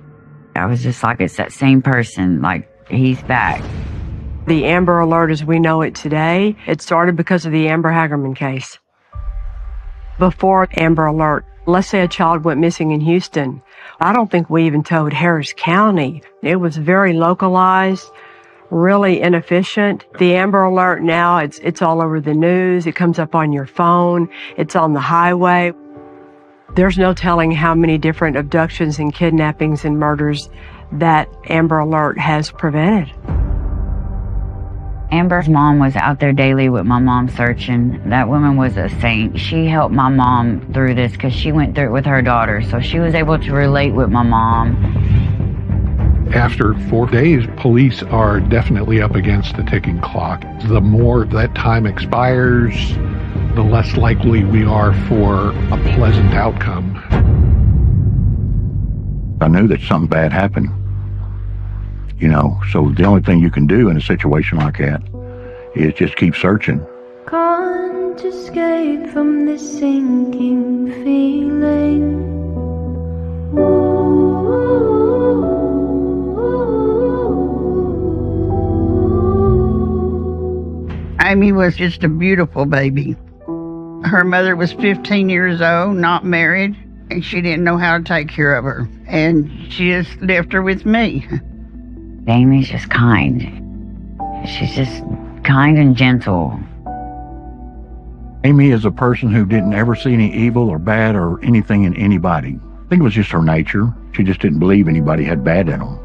I was just like, it's that same person, like, he's back. The Amber Alert as we know it today, it started because of the Amber Hagerman case. Before Amber Alert, let's say a child went missing in Houston. I don't think we even told Harris County. It was very localized, really inefficient. The Amber Alert now, it's all over the news. It comes up on your phone. It's on the highway. There's no telling how many different abductions and kidnappings and murders that Amber Alert has prevented. Amber's mom was out there daily with my mom searching. That woman was a saint. She helped my mom through this because she went through it with her daughter, so she was able to relate with my mom. After 4 days, police are definitely up against the ticking clock. The more that time expires, the less likely we are for a pleasant outcome. I knew that something bad happened. So the only thing you can do in a situation like that is just keep searching. Can't escape from this sinking feeling. Amy was just a beautiful baby. Her mother was 15 years old, not married, and she didn't know how to take care of her. And she just left her with me. Amy's just kind. She's just kind and gentle. Amy is a person who didn't ever see any evil or bad or anything in anybody. I think it was just her nature. She just didn't believe anybody had bad in them.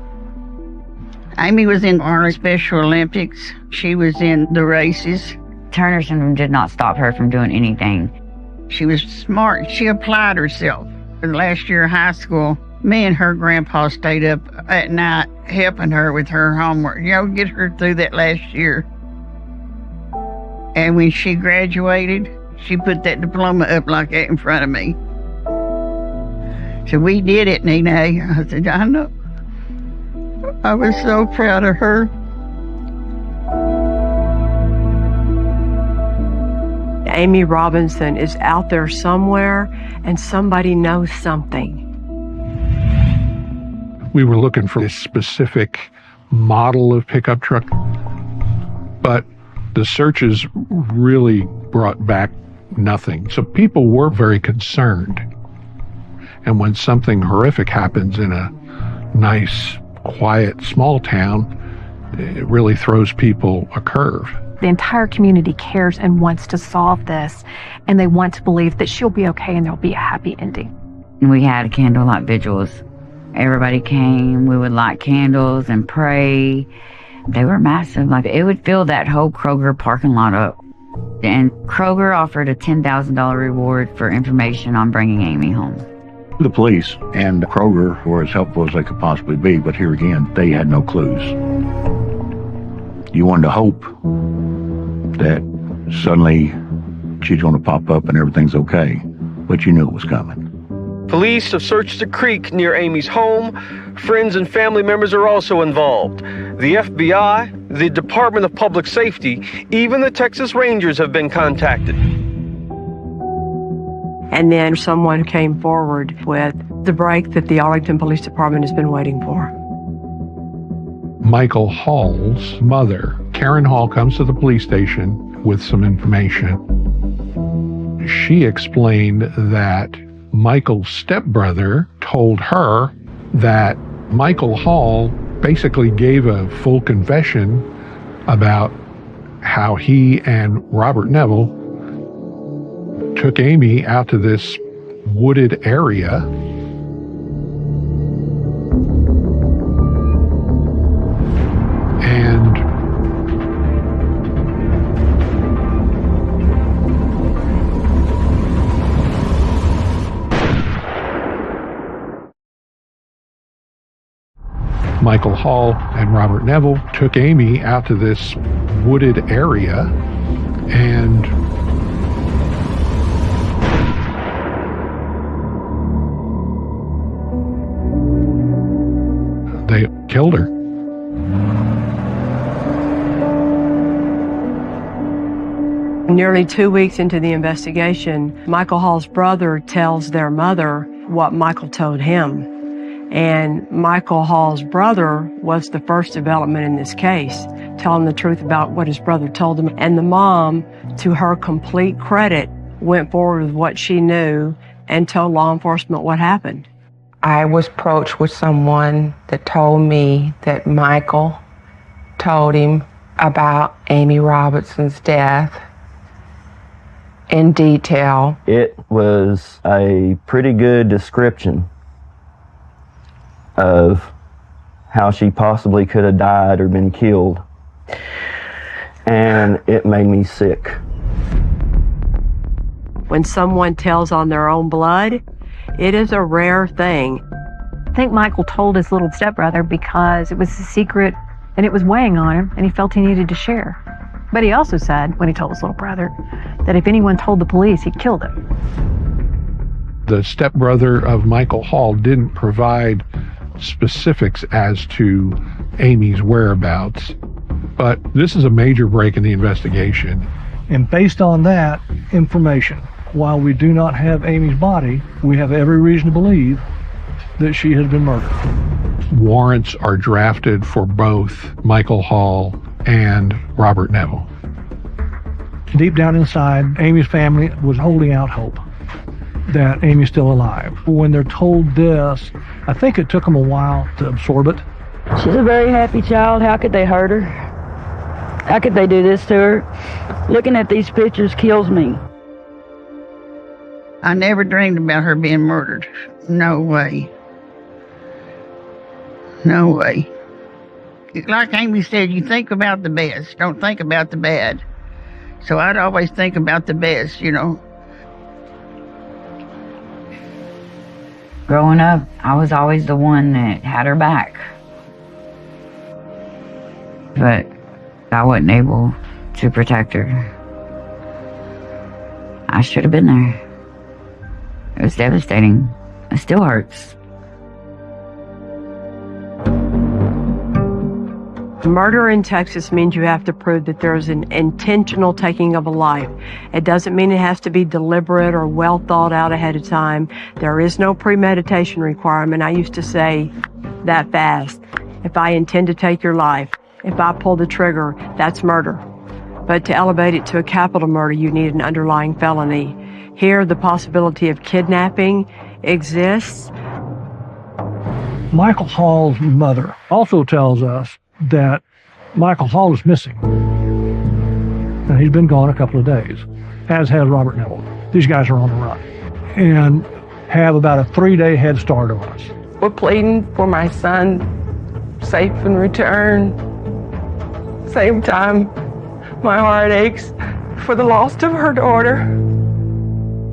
Amy was in our Special Olympics. She was in the races. Turner syndrome did not stop her from doing anything. She was smart. She applied herself. Last year of high school, me and her grandpa stayed up at night helping her with her homework, get her through that last year. And when she graduated, she put that diploma up like that in front of me. So we did it, Nene. I said, I know. I was so proud of her. Amy Robinson is out there somewhere, and somebody knows something. We were looking for a specific model of pickup truck, but the searches really brought back nothing. So people were very concerned. And when something horrific happens in a nice, quiet, small town, it really throws people a curve. The entire community cares and wants to solve this, and they want to believe that she'll be okay and there'll be a happy ending. We had candlelight vigils. Everybody came. We would light candles and pray. They were massive. It would fill that whole Kroger parking lot up. And Kroger offered a $10,000 reward for information on bringing Amy home. The police and Kroger were as helpful as they could possibly be, but here again, they had no clues. You wanted to hope that suddenly she's going to pop up and everything's okay, but you knew it was coming. Police have searched the creek near Amy's home. Friends and family members are also involved. The FBI, the Department of Public Safety, even the Texas Rangers have been contacted. And then someone came forward with the break that the Arlington Police Department has been waiting for. Michael Hall's mother, Karen Hall, comes to the police station with some information. She explained that Michael's stepbrother told her that Michael Hall basically gave a full confession about how he and Robert Neville took Amy out to this wooded area and Michael Hall and Robert Neville took Amy out to this wooded area and they killed her. Nearly 2 weeks into the investigation, Michael Hall's brother tells their mother what Michael told him. And Michael Hall's brother was the first development in this case, telling the truth about what his brother told him. And the mom, to her complete credit, went forward with what she knew and told law enforcement what happened. I was approached with someone that told me that Michael told him about Amy Robinson's death in detail. It was a pretty good description of how she possibly could have died or been killed. and it made me sick. When someone tells on their own blood, it is a rare thing. I think Michael told his little stepbrother because it was a secret and it was weighing on him and he felt he needed to share. But he also said, when he told his little brother, that if anyone told the police, he'd kill them. The stepbrother of Michael Hall didn't provide specifics as to Amy's whereabouts, but this is a major break in the investigation. And based on that information, while we do not have Amy's body, we have every reason to believe that she has been murdered. Warrants are drafted for both Michael Hall and Robert Neville. Deep down inside, Amy's family was holding out hope that Amy's still alive. When they're told this, I think it took them a while to absorb it. She's a very happy child. How could they hurt her? How could they do this to her? Looking at these pictures kills me. I never dreamed about her being murdered. No way. No way. Like Amy said, you think about the best. Don't think about the bad. So I'd always think about the best, you know. Growing up, I was always the one that had her back. But I wasn't able to protect her. I should have been there. It was devastating. It still hurts. Murder in Texas means you have to prove that there's an intentional taking of a life. It doesn't mean it has to be deliberate or well thought out ahead of time. There is no premeditation requirement. I used to say that fast. If I intend to take your life, if I pull the trigger, that's murder. But to elevate it to a capital murder, you need an underlying felony. Here, the possibility of kidnapping exists. Michael Hall's mother also tells us that Michael Hall is missing. And he's been gone a couple of days, as has Robert Neville. These guys are on the run and have about a 3-day head start on us. We're pleading for my son safe and return. Same time, my heart aches for the loss of her daughter.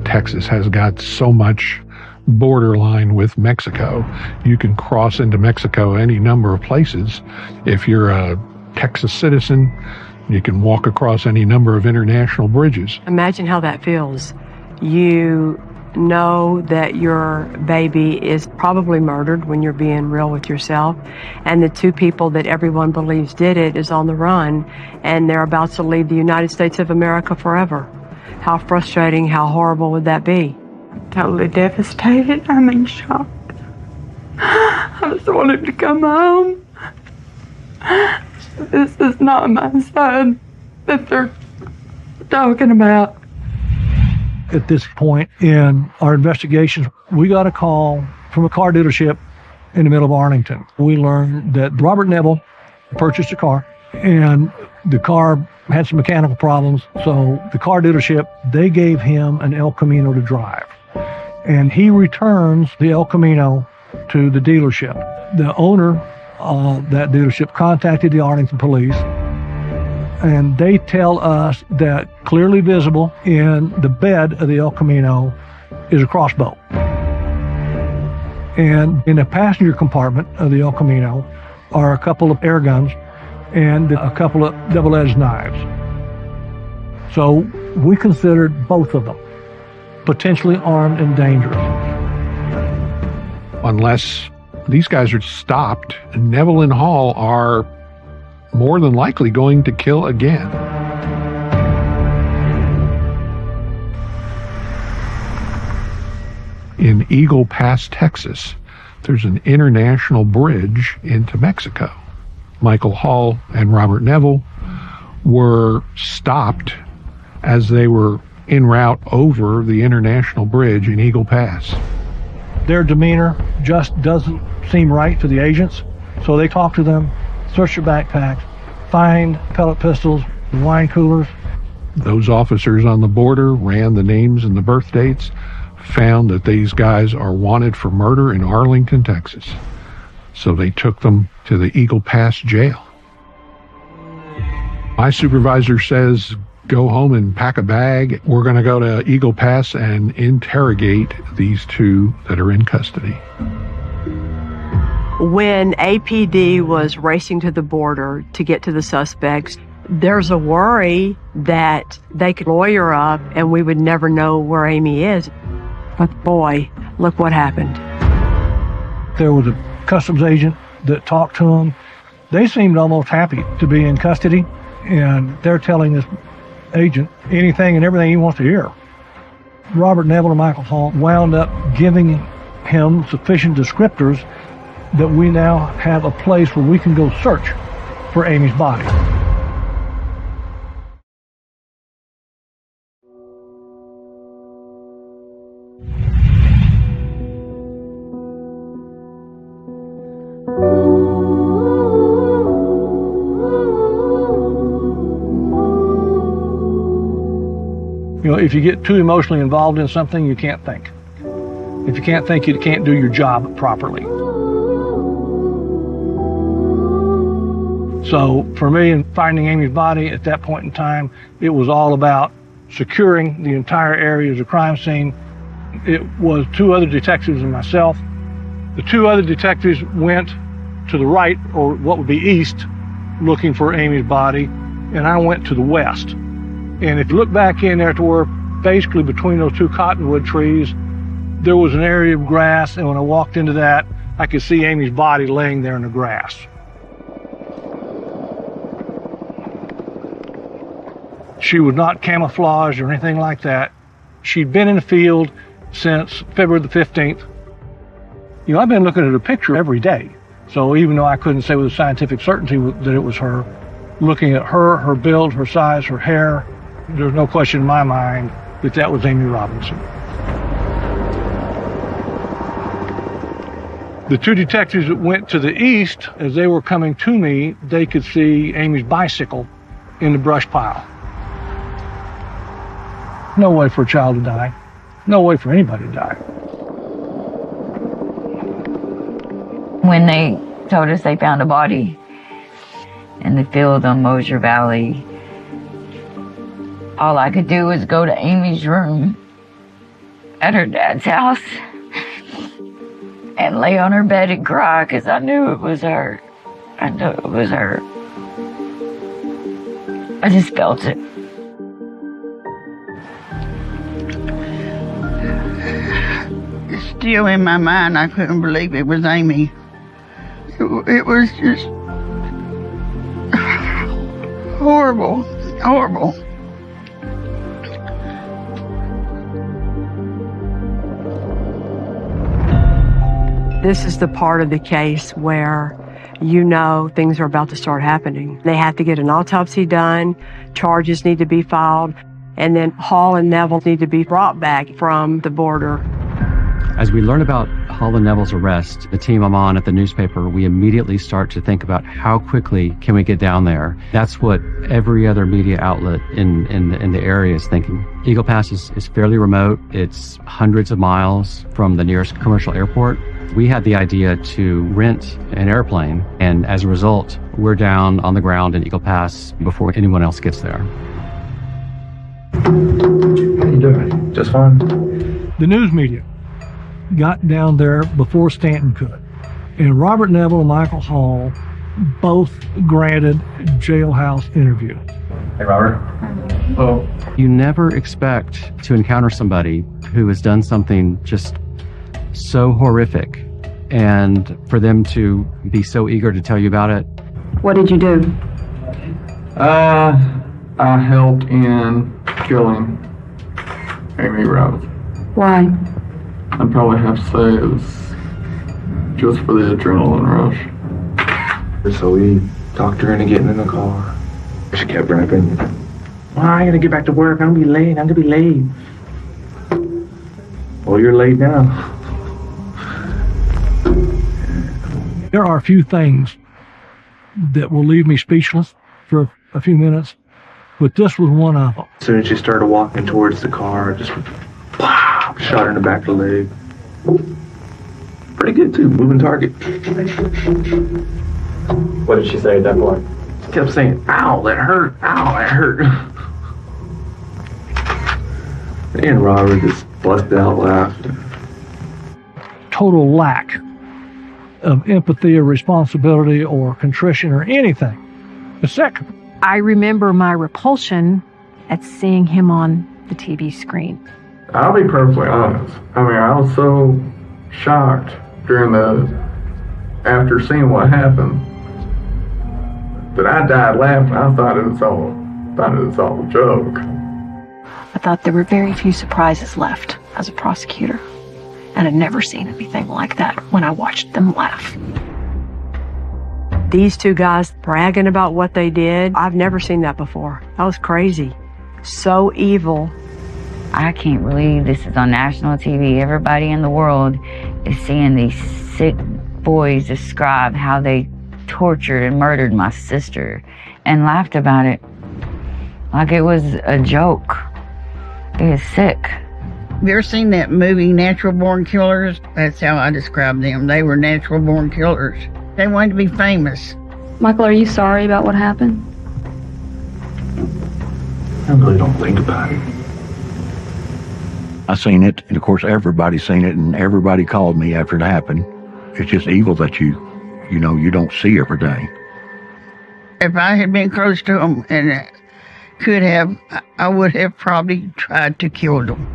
Texas has got so much borderline with Mexico. You can cross into Mexico any number of places. If you're a Texas citizen, you can walk across any number of international bridges. Imagine how that feels. You know that your baby is probably murdered when you're being real with yourself, and the two people that everyone believes did it is on the run, and they're about to leave the United States of America forever. How frustrating, how horrible would that be? Totally devastated. I'm in shock. I just want him to come home. This is not my son that they're talking about. At this point in our investigations, we got a call from a car dealership in the middle of Arlington. We learned that Robert Neville purchased a car, and the car had some mechanical problems. So the car dealership, they gave him an El Camino to drive. And he returns the El Camino to the dealership. The owner of that dealership contacted the Arlington police, and they tell us that clearly visible in the bed of the El Camino is a crossbow. And in the passenger compartment of the El Camino are a couple of air guns and a couple of double-edged knives. So we considered both of them potentially armed and dangerous. Unless these guys are stopped, Neville and Hall are more than likely going to kill again. In Eagle Pass, Texas, there's an international bridge into Mexico. Michael Hall and Robert Neville were stopped as they were en route over the international bridge in Eagle Pass. Their demeanor just doesn't seem right to the agents, so they talk to them, search their backpacks, find pellet pistols, wine coolers. Those officers on the border ran the names and the birth dates, found that these guys are wanted for murder in Arlington, Texas. So they took them to the Eagle Pass jail. My supervisor says, go home and pack a bag. We're going to go to Eagle Pass and interrogate these two that are in custody. When APD was racing to the border to get to the suspects, there's a worry that they could lawyer up and we would never know where Amy is. But boy, look what happened. There was a customs agent that talked to them. They seemed almost happy to be in custody, and they're telling this agent anything and everything he wants to hear. Robert Neville and Michael Hall wound up giving him sufficient descriptors that we now have a place where we can go search for Amy's body. You know, if you get too emotionally involved in something, you can't think. If you can't think, you can't do your job properly. So for me, in finding Amy's body at that point in time, it was all about securing the entire area as a crime scene. It was two other detectives and myself. The two other detectives went to the right, or what would be east, looking for Amy's body, and I went to the west. And if you look back in there to where basically between those two cottonwood trees, there was an area of grass, and when I walked into that, I could see Amy's body laying there in the grass. She was not camouflaged or anything like that. She'd been in the field since February the 15th. You know, I've been looking at her picture every day. So even though I couldn't say with a scientific certainty that it was her, looking at her, her build, her size, her hair, there's no question in my mind that that was Amy Robinson. The two detectives that went to the east, as they were coming to me, they could see Amy's bicycle in the brush pile. No way for a child to die. No way for anybody to die. When they told us they found a body in the field on Mosier Valley, all I could do was go to Amy's room at her dad's house and lay on her bed and cry because I knew it was her. I knew it was her. I just felt it. Still in my mind, I couldn't believe it was Amy. It was just horrible, horrible. This is the part of the case where you know things are about to start happening. They have to get an autopsy done, charges need to be filed, and then Hall and Neville need to be brought back from the border. As we learn about Hall and Neville's arrest, the team I'm on at the newspaper, we immediately start to think about how quickly can we get down there. That's what every other media outlet in the area is thinking. Eagle Pass is fairly remote. It's hundreds of miles from the nearest commercial airport. We had the idea to rent an airplane, and as a result, we're down on the ground in Eagle Pass before anyone else gets there. How you doing? Just fine? The news media got down there before Stanton could. And Robert Neville and Michael Hall both granted jailhouse interview. Hey, Robert. Oh. You never expect to encounter somebody who has done something just so horrific, and for them to be so eager to tell you about it. What did you do? I helped in killing Amy Robinson. Why? I'd probably have to say it was just for the adrenaline rush. So we talked her into getting in the car. She kept rapping, well, I ain't gonna get back to work. I'm gonna be late. I'm gonna be late. Well, you're late now. There are a few things that will leave me speechless for a few minutes, but this was one of them. As soon as she started walking towards the car, just shot her in the back of the leg. Pretty good too, moving target. What did she say at that point? kept saying, ow, that hurt, ow, that hurt. And Robert just busted out laughing. Total lack of empathy or responsibility or contrition or anything. It's sick. I remember my repulsion at seeing him on the TV screen. I'll be perfectly honest. I mean, I was so shocked after seeing what happened that I died laughing. I thought it was all a joke. I thought there were very few surprises left as a prosecutor, and I'd never seen anything like that when I watched them laugh. These two guys bragging about what they did, I've never seen that before. That was crazy. So evil. I can't believe this is on national TV. Everybody in the world is seeing these sick boys describe how they tortured and murdered my sister and laughed about it like it was a joke. It is sick. You ever seen that movie, Natural Born Killers? That's how I describe them. They were natural born killers. They wanted to be famous. Michael, are you sorry about what happened? I really don't think about it. I seen it, and of course everybody's seen it, and everybody called me after it happened. It's just evil that you don't see every day. If I had been close to them and could have, I would have probably tried to kill them.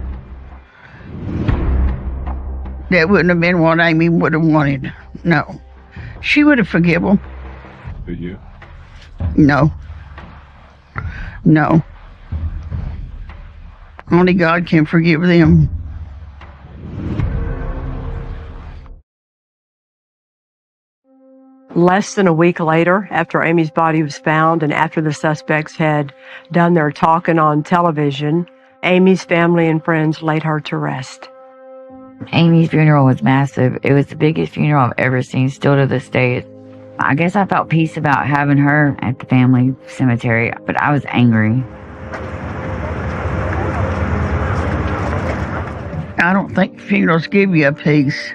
That wouldn't have been what Amy would have wanted. No. She would have forgiven them. Did you? No. No. Only God can forgive them. Less than a week later, after Amy's body was found and after the suspects had done their talking on television, Amy's family and friends laid her to rest. Amy's funeral was massive. It was the biggest funeral I've ever seen, still to this day. I guess I felt peace about having her at the family cemetery, but I was angry. I don't think funerals give you a peace.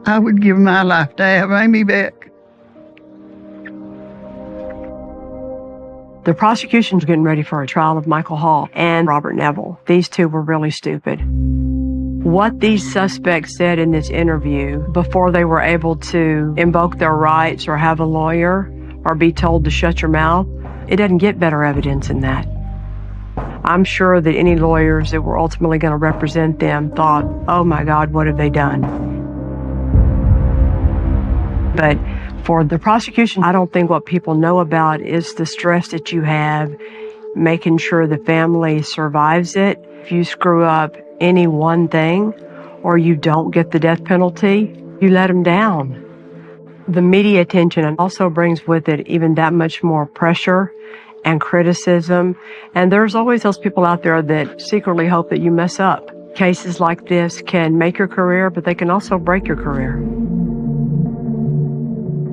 I would give my life to have Amy back. The prosecution's getting ready for a trial of Michael Hall and Robert Neville. These two were really stupid. What these suspects said in this interview before they were able to invoke their rights or have a lawyer or be told to shut your mouth, it doesn't get better evidence than that. I'm sure that any lawyers that were ultimately going to represent them thought, oh my God, what have they done? But for the prosecution, I don't think what people know about is the stress that you have, making sure the family survives it. If you screw up any one thing or you don't get the death penalty, you let them down. The media attention also brings with it even that much more pressure and criticism. And there's always those people out there that secretly hope that you mess up. Cases like this can make your career, but they can also break your career.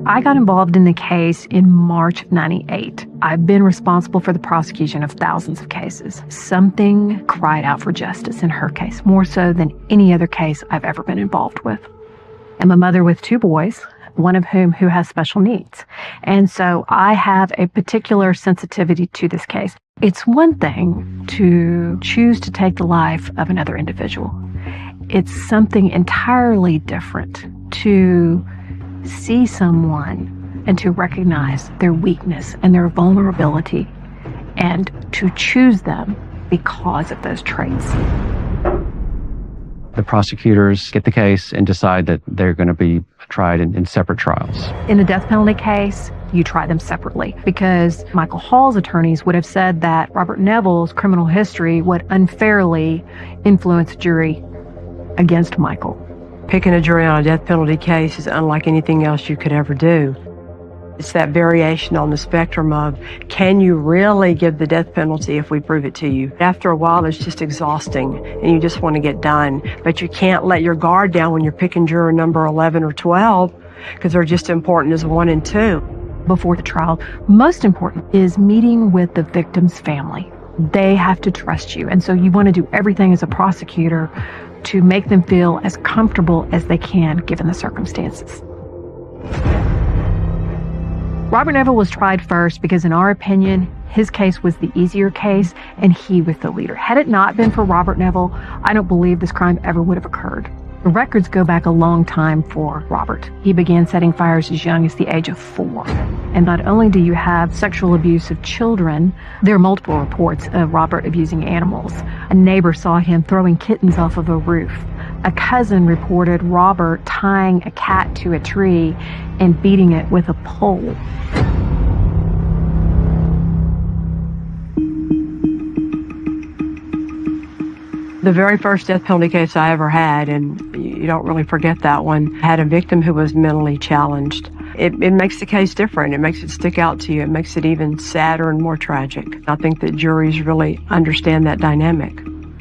I got involved in the case in March of '98. I've been responsible for the prosecution of thousands of cases. Something cried out for justice in her case, more so than any other case I've ever been involved with. I'm a mother with 2 boys, one of whom who has special needs. And so I have a particular sensitivity to this case. It's one thing to choose to take the life of another individual. It's something entirely different to see someone and to recognize their weakness and their vulnerability and to choose them because of those traits. The prosecutors get the case and decide that they're going to be tried in separate trials. In a death penalty case, you try them separately because Michael Hall's attorneys would have said that Robert Neville's criminal history would unfairly influence a jury against Michael. Picking a jury on a death penalty case is unlike anything else you could ever do. It's that variation on the spectrum of, can you really give the death penalty if we prove it to you? After a while, it's just exhausting, and you just want to get done. But you can't let your guard down when you're picking juror number 11 or 12, because they're just important as 1 and 2. Before the trial, most important is meeting with the victim's family. They have to trust you, and so you want to do everything as a prosecutor to make them feel as comfortable as they can given the circumstances. Robert Neville was tried first because, in our opinion, his case was the easier case and he was the leader. Had it not been for Robert Neville, I don't believe this crime ever would have occurred. The records go back a long time for Robert. He began setting fires as young as the age of 4. And not only do you have sexual abuse of children, there are multiple reports of Robert abusing animals. A neighbor saw him throwing kittens off of a roof. A cousin reported Robert tying a cat to a tree and beating it with a pole. The very first death penalty case I ever had, and you don't really forget that one, had a victim who was mentally challenged. It makes the case different. It makes it stick out to you. It makes it even sadder and more tragic. I think that juries really understand that dynamic.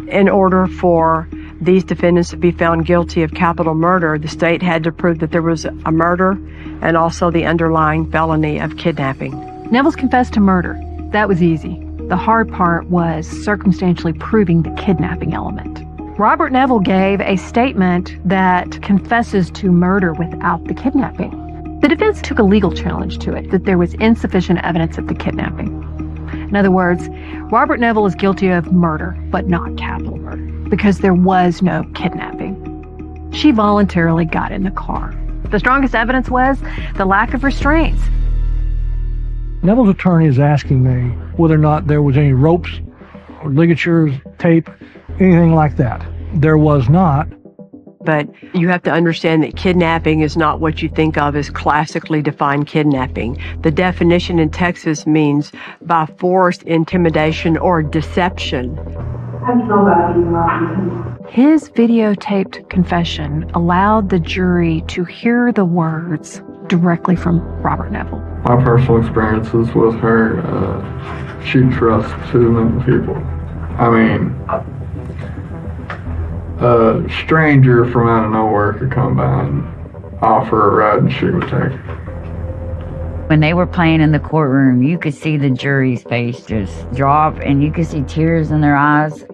In order for these defendants to be found guilty of capital murder, the state had to prove that there was a murder and also the underlying felony of kidnapping. Neville's confessed to murder. That was easy. The hard part was circumstantially proving the kidnapping element. Robert Neville gave a statement that confesses to murder without the kidnapping. The defense took a legal challenge to it, that there was insufficient evidence of the kidnapping. In other words, Robert Neville is guilty of murder, but not capital murder, because there was no kidnapping. She voluntarily got in the car. The strongest evidence was the lack of restraints. Neville's attorney is asking me whether or not there was any ropes or ligatures, tape, anything like that. There was not. But you have to understand that kidnapping is not what you think of as classically defined kidnapping. The definition in Texas means by force, intimidation, or deception. How do you know about Amy Robinson? His videotaped confession allowed the jury to hear the words directly from Robert Neville. My personal experiences with her, she trusts too many people. I mean, a stranger from out of nowhere could come by and offer a ride and she would take it. When they were playing in the courtroom, you could see the jury's face just drop and you could see tears in their eyes.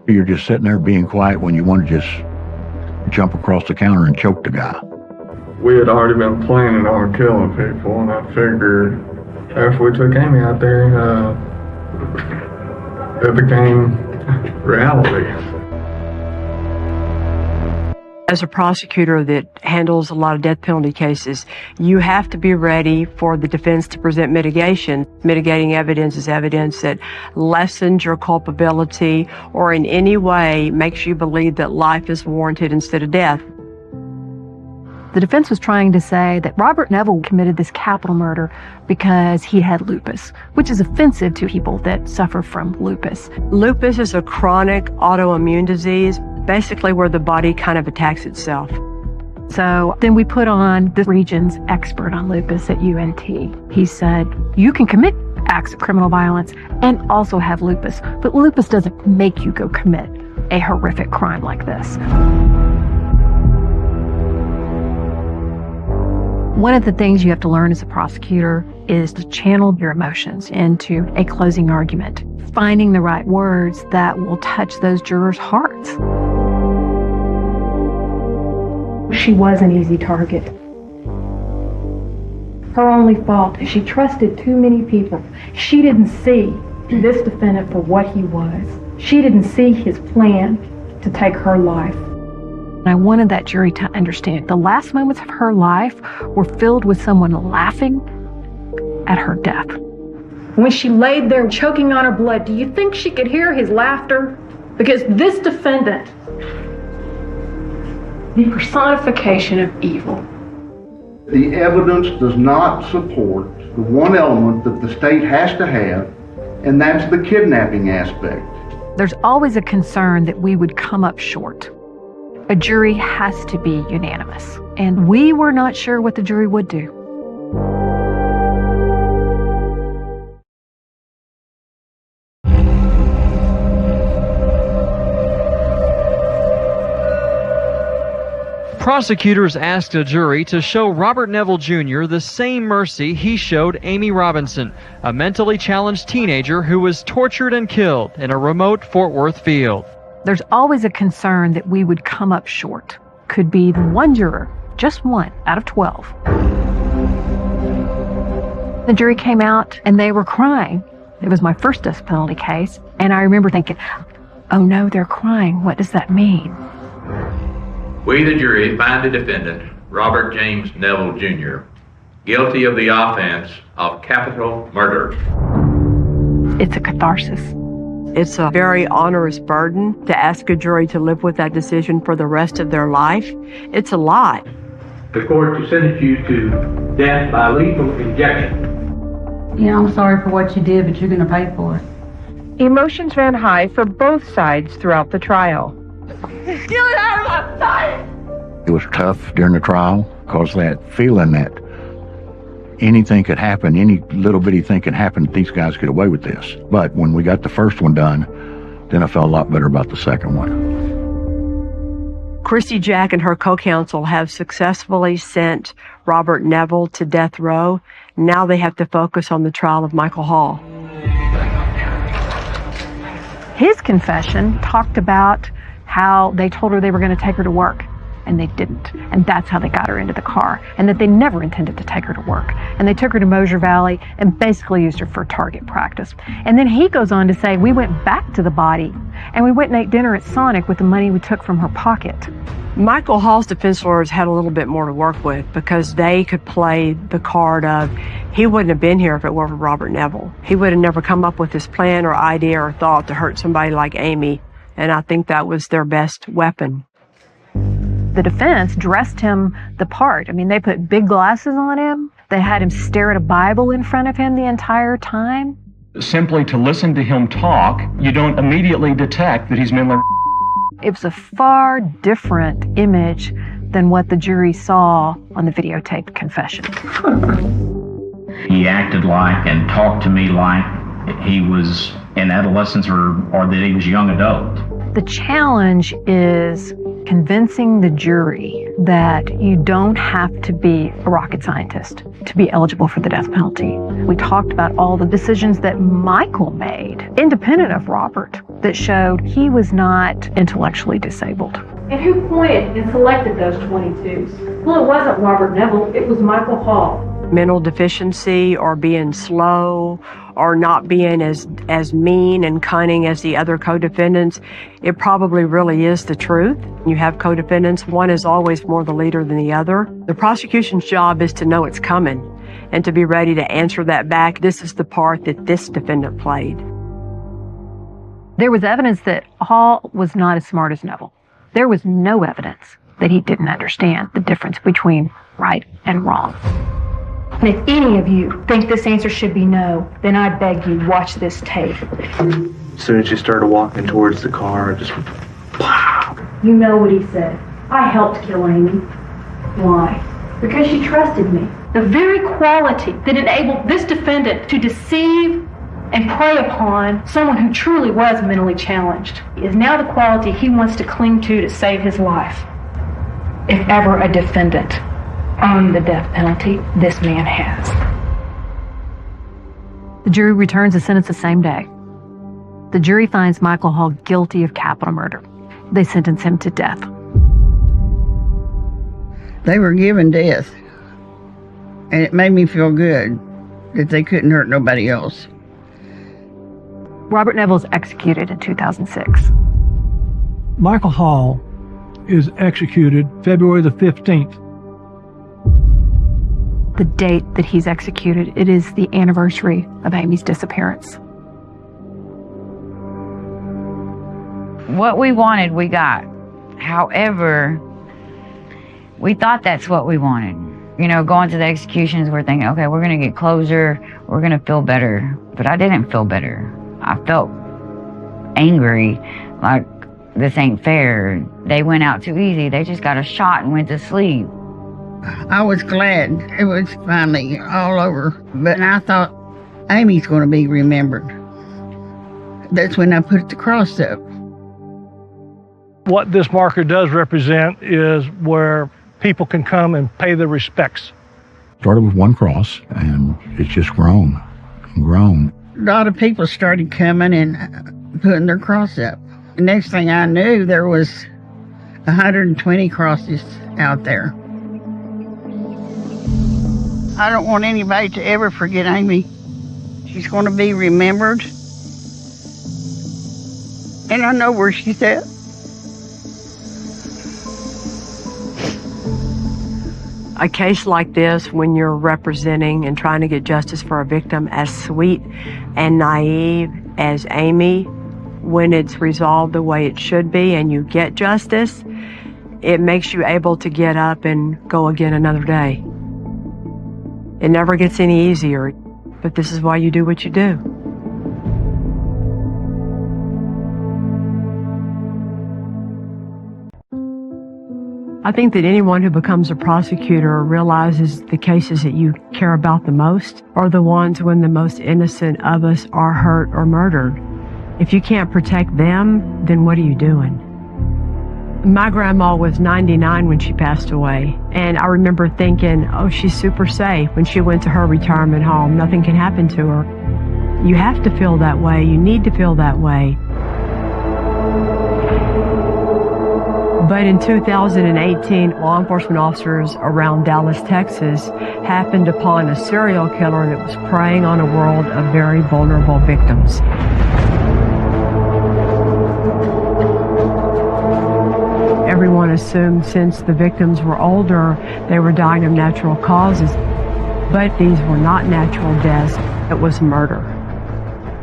You're just sitting there being quiet when you want to just jump across the counter and choke the guy. We had already been planning on killing people, and I figured after we took Amy out there, it became reality. As a prosecutor that handles a lot of death penalty cases, you have to be ready for the defense to present mitigation. Mitigating evidence is evidence that lessens your culpability or in any way makes you believe that life is warranted instead of death. The defense was trying to say that Robert Neville committed this capital murder because he had lupus, which is offensive to people that suffer from lupus. Lupus is a chronic autoimmune disease, basically where the body kind of attacks itself. So then we put on the region's expert on lupus at UNT. He said, you can commit acts of criminal violence and also have lupus, but lupus doesn't make you go commit a horrific crime like this. One of the things you have to learn as a prosecutor is to channel your emotions into a closing argument, finding the right words that will touch those jurors' hearts. She was an easy target. Her only fault is she trusted too many people. She didn't see this defendant for what he was. She didn't see his plan to take her life. And I wanted that jury to understand the last moments of her life were filled with someone laughing at her death. When she laid there choking on her blood, do you think she could hear his laughter? Because this defendant, the personification of evil. The evidence does not support the one element that the state has to have, and that's the kidnapping aspect. There's always a concern that we would come up short. A jury has to be unanimous, and we were not sure what the jury would do. Prosecutors asked a jury to show Robert Neville Jr. the same mercy he showed Amy Robinson, a mentally challenged teenager who was tortured and killed in a remote Fort Worth field. There's always a concern that we would come up short. Could be one juror, just one out of 12. The jury came out and they were crying. It was my first death penalty case, and I remember thinking, oh no, they're crying. What does that mean? We, the jury, find the defendant, Robert James Neville Jr., guilty of the offense of capital murder. It's a catharsis. It's a very onerous burden to ask a jury to live with that decision for the rest of their life. It's a lot. The court to sentence you to death by lethal injection. Yeah, I'm sorry for what you did, but you're going to pay for it. Emotions ran high for both sides throughout the trial. Get it out of my sight! It was tough during the trial because that feeling that anything could happen, any little bitty thing could happen, these guys get away with this. But when we got the first one done, then I felt a lot better about the second one. Christy Jack and her co-counsel have successfully sent Robert Neville to death row. Now they have to focus on the trial of Michael Hall. His confession talked about how they told her they were going to take her to work, and they didn't. And that's how they got her into the car, and that they never intended to take her to work. And they took her to Mosier Valley and basically used her for target practice. And then he goes on to say, we went back to the body, and we went and ate dinner at Sonic with the money we took from her pocket. Michael Hall's defense lawyers had a little bit more to work with because they could play the card of he wouldn't have been here if it weren't for Robert Neville. He would have never come up with this plan or idea or thought to hurt somebody like Amy, and I think that was their best weapon. The defense dressed him the part. I mean, they put big glasses on him. They had him stare at a Bible in front of him the entire time. Simply to listen to him talk, you don't immediately detect that he's mentally. It was a far different image than what the jury saw on the videotaped confession. He acted like and talked to me like he was in adolescence or that he was young adult. The challenge is convincing the jury that you don't have to be a rocket scientist to be eligible for the death penalty. We talked about all the decisions that Michael made, independent of Robert, that showed he was not intellectually disabled. And who pointed and selected those 22s? Well, it wasn't Robert Neville, it was Michael Hall. Mental deficiency or being slow or not being as mean and cunning as the other co-defendants, it probably really is the truth. You have co-defendants, one is always more the leader than the other. The prosecution's job is to know it's coming and to be ready to answer that back. This is the part that this defendant played. There was evidence that Hall was not as smart as Neville. There was no evidence that he didn't understand the difference between right and wrong. And if any of you think this answer should be no, then I beg you, watch this tape. As soon as she started walking towards the car, just wow. You know what he said. I helped kill Amy. Why? Because she trusted me. The very quality that enabled this defendant to deceive and prey upon someone who truly was mentally challenged is now the quality he wants to cling to save his life. If ever a defendant earned the death penalty, this man has. The jury returns a sentence the same day. The jury finds Michael Hall guilty of capital murder. They sentence him to death. They were given death, and it made me feel good that they couldn't hurt nobody else. Robert Neville is executed in 2006. Michael Hall is executed February the 15th. The date that he's executed, it is the anniversary of Amy's disappearance. What we wanted, we got. However, we thought that's what we wanted. You know, going to the executions, we're thinking, okay, we're going to get closure, we're going to feel better. But I didn't feel better. I felt angry, like this ain't fair. They went out too easy. They just got a shot and went to sleep. I was glad it was finally all over, but I thought Amy's going to be remembered. That's when I put the cross up. What this marker does represent is where people can come and pay their respects. Started with one cross, and it's just grown and grown. A lot of people started coming and putting their cross up. The next thing I knew, there was 120 crosses out there. I don't want anybody to ever forget Amy. She's going to be remembered. And I know where she's at. A case like this, when you're representing and trying to get justice for a victim as sweet and naive as Amy, when it's resolved the way it should be and you get justice, it makes you able to get up and go again another day. It never gets any easier, but this is why you do what you do. I think that anyone who becomes a prosecutor realizes the cases that you care about the most are the ones when the most innocent of us are hurt or murdered. If you can't protect them, then what are you doing? My grandma was 99 when she passed away, and I remember thinking, oh, she's super safe. When she went to her retirement home, nothing can happen to her. You have to feel that way. You need to feel that way. But in 2018, law enforcement officers around Dallas, Texas, happened upon a serial killer that was preying on a world of very vulnerable victims. Everyone assumed since the victims were older, they were dying of natural causes. But these were not natural deaths, it was murder.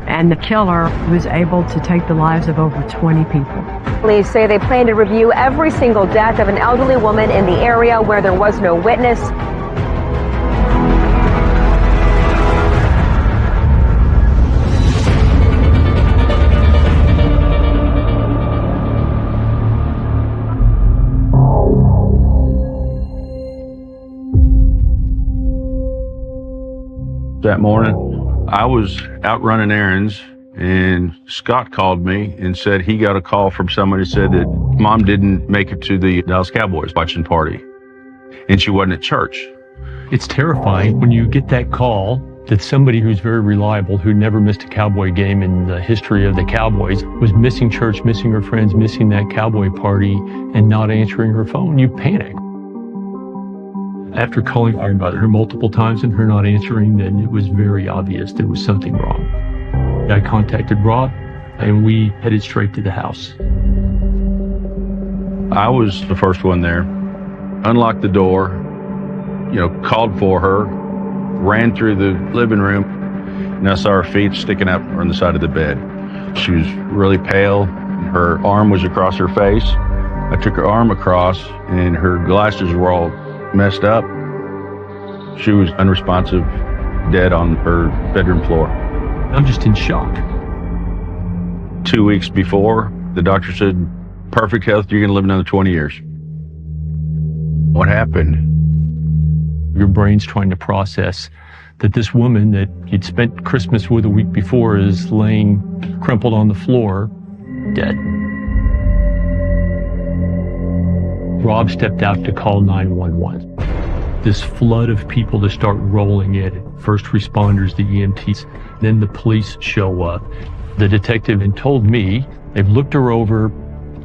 And the killer was able to take the lives of over 20 people. Police say they plan to review every single death of an elderly woman in the area where there was no witness. That morning, I was out running errands, and Scott called me and said he got a call from somebody who said that Mom didn't make it to the Dallas Cowboys watching party, and she wasn't at church. It's terrifying when you get that call that somebody who's very reliable, who never missed a Cowboy game in the history of the Cowboys, was missing church, missing her friends, missing that Cowboy party, and not answering her phone. You panic. After calling our mother multiple times and her not answering, then it was very obvious there was something wrong. I contacted Rob, and we headed straight to the house. I was the first one there, unlocked the door, called for her, ran through the living room, and I saw her feet sticking out on the side of the bed. She was really pale. Her arm was across her face. I took her arm across, and her glasses were all messed up. She was unresponsive, dead on her bedroom floor. I'm just in shock. 2 weeks before, the doctor said, perfect health, you're going to live another 20 years. What happened? Your brain's trying to process that this woman that you'd spent Christmas with a week before is laying crumpled on the floor, dead. Rob stepped out to call 911. This flood of people to start rolling in. First responders, the EMTs, then the police show up. The detective had told me they've looked her over.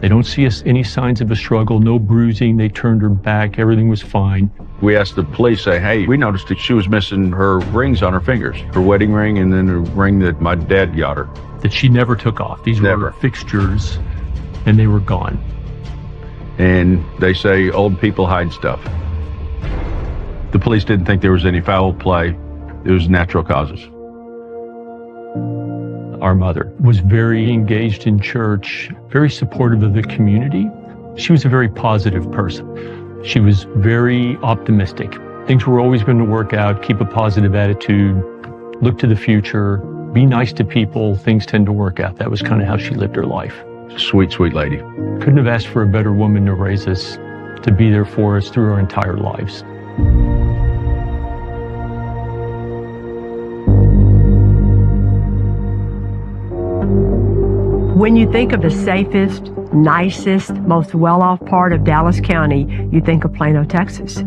They don't see any signs of a struggle, no bruising. They turned her back. Everything was fine. We asked the police, hey, we noticed that she was missing her rings on her fingers, her wedding ring and then the ring that my dad got her. That she never took off. These were fixtures, and they were gone. And they say old people hide stuff. The police didn't think there was any foul play. It was natural causes. Our mother was very engaged in church, very supportive of the community. She was a very positive person. She was very optimistic. Things were always going to work out, keep a positive attitude, look to the future, be nice to people. Things tend to work out. That was kind of how she lived her life. Sweet, sweet lady. Couldn't have asked for a better woman to raise us, to be there for us through our entire lives. When you think of the safest, nicest, most well-off part of Dallas County, you think of Plano, Texas.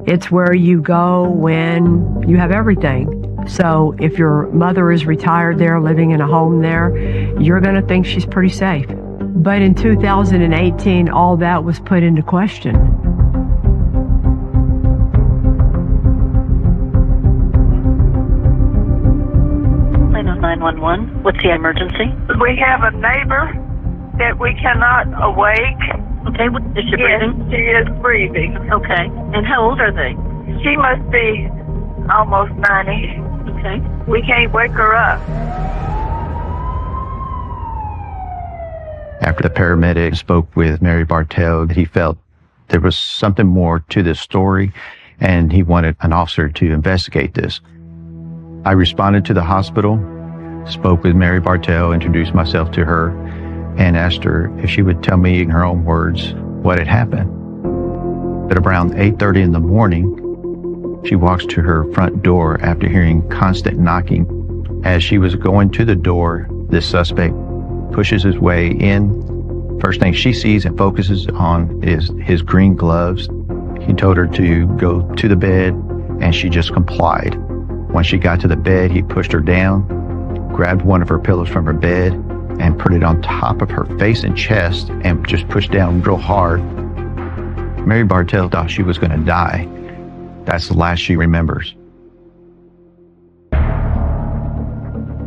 It's where you go when you have everything. So if your mother is retired there, living in a home there, you're going to think she's pretty safe. But in 2018, all that was put into question. 911. What's the emergency? We have a neighbor that we cannot awake. Okay, is she breathing? She is breathing. Okay, and how old are they? She must be almost 90. Okay. We can't wake her up. After the paramedic spoke with Mary Bartell, he felt there was something more to this story, and he wanted an officer to investigate this. I responded to the hospital, spoke with Mary Bartell, introduced myself to her, and asked her if she would tell me in her own words what had happened. At around 8:30 in the morning, she walks to her front door after hearing constant knocking. As she was going to the door, this suspect pushes his way in. First thing she sees and focuses on is his green gloves. He told her to go to the bed, and she just complied. When she got to the bed, he pushed her down, grabbed one of her pillows from her bed, and put it on top of her face and chest and just pushed down real hard. Mary Bartell thought she was going to die. That's the last she remembers.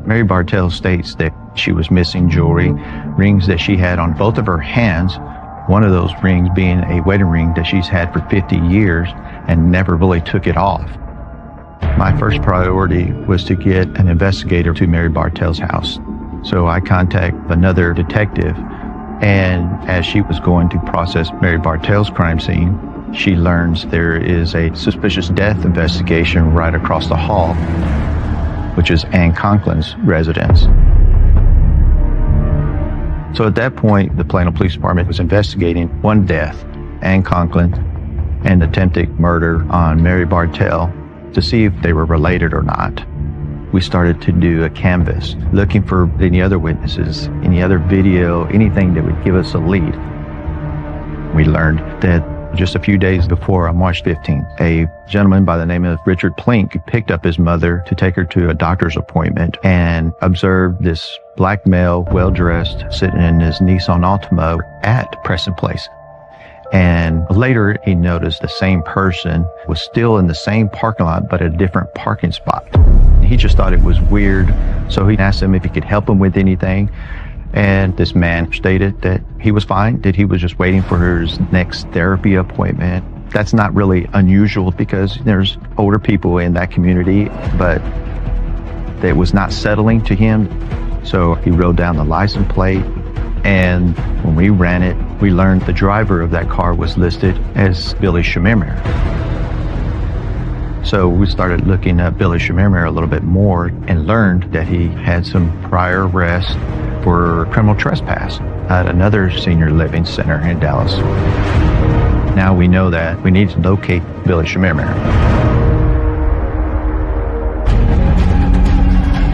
Mary Bartell states that she was missing jewelry, rings that she had on both of her hands, one of those rings being a wedding ring that she's had for 50 years and never really took it off. My first priority was to get an investigator to Mary Bartell's house. So I contacted another detective, and as she was going to process Mary Bartell's crime scene, she learns there is a suspicious death investigation right across the hall, which is Ann Conklin's residence. So at that point, the Plano Police Department was investigating one death, Ann Conklin, and attempted murder on Mary Bartell to see if they were related or not. We started to do a canvass, looking for any other witnesses, any other video, anything that would give us a lead. We learned that just a few days before, on March 15th, a gentleman by the name of Richard Plink picked up his mother to take her to a doctor's appointment and observed this black male, well-dressed, sitting in his Nissan Altima at Preston Place. And later, he noticed the same person was still in the same parking lot, but at a different parking spot. He just thought it was weird, so he asked him if he could help him with anything. And this man stated that he was fine, that he was just waiting for his next therapy appointment. That's not really unusual because there's older people in that community, but it was not settling to him. So he wrote down the license plate, and when we ran it, we learned the driver of that car was listed as Billy Schmiermer. So we started looking at Billy Schmiermer a little bit more and learned that he had some prior arrests for criminal trespass at another senior living center in Dallas. Now we know that we need to locate Billy Schmiermer.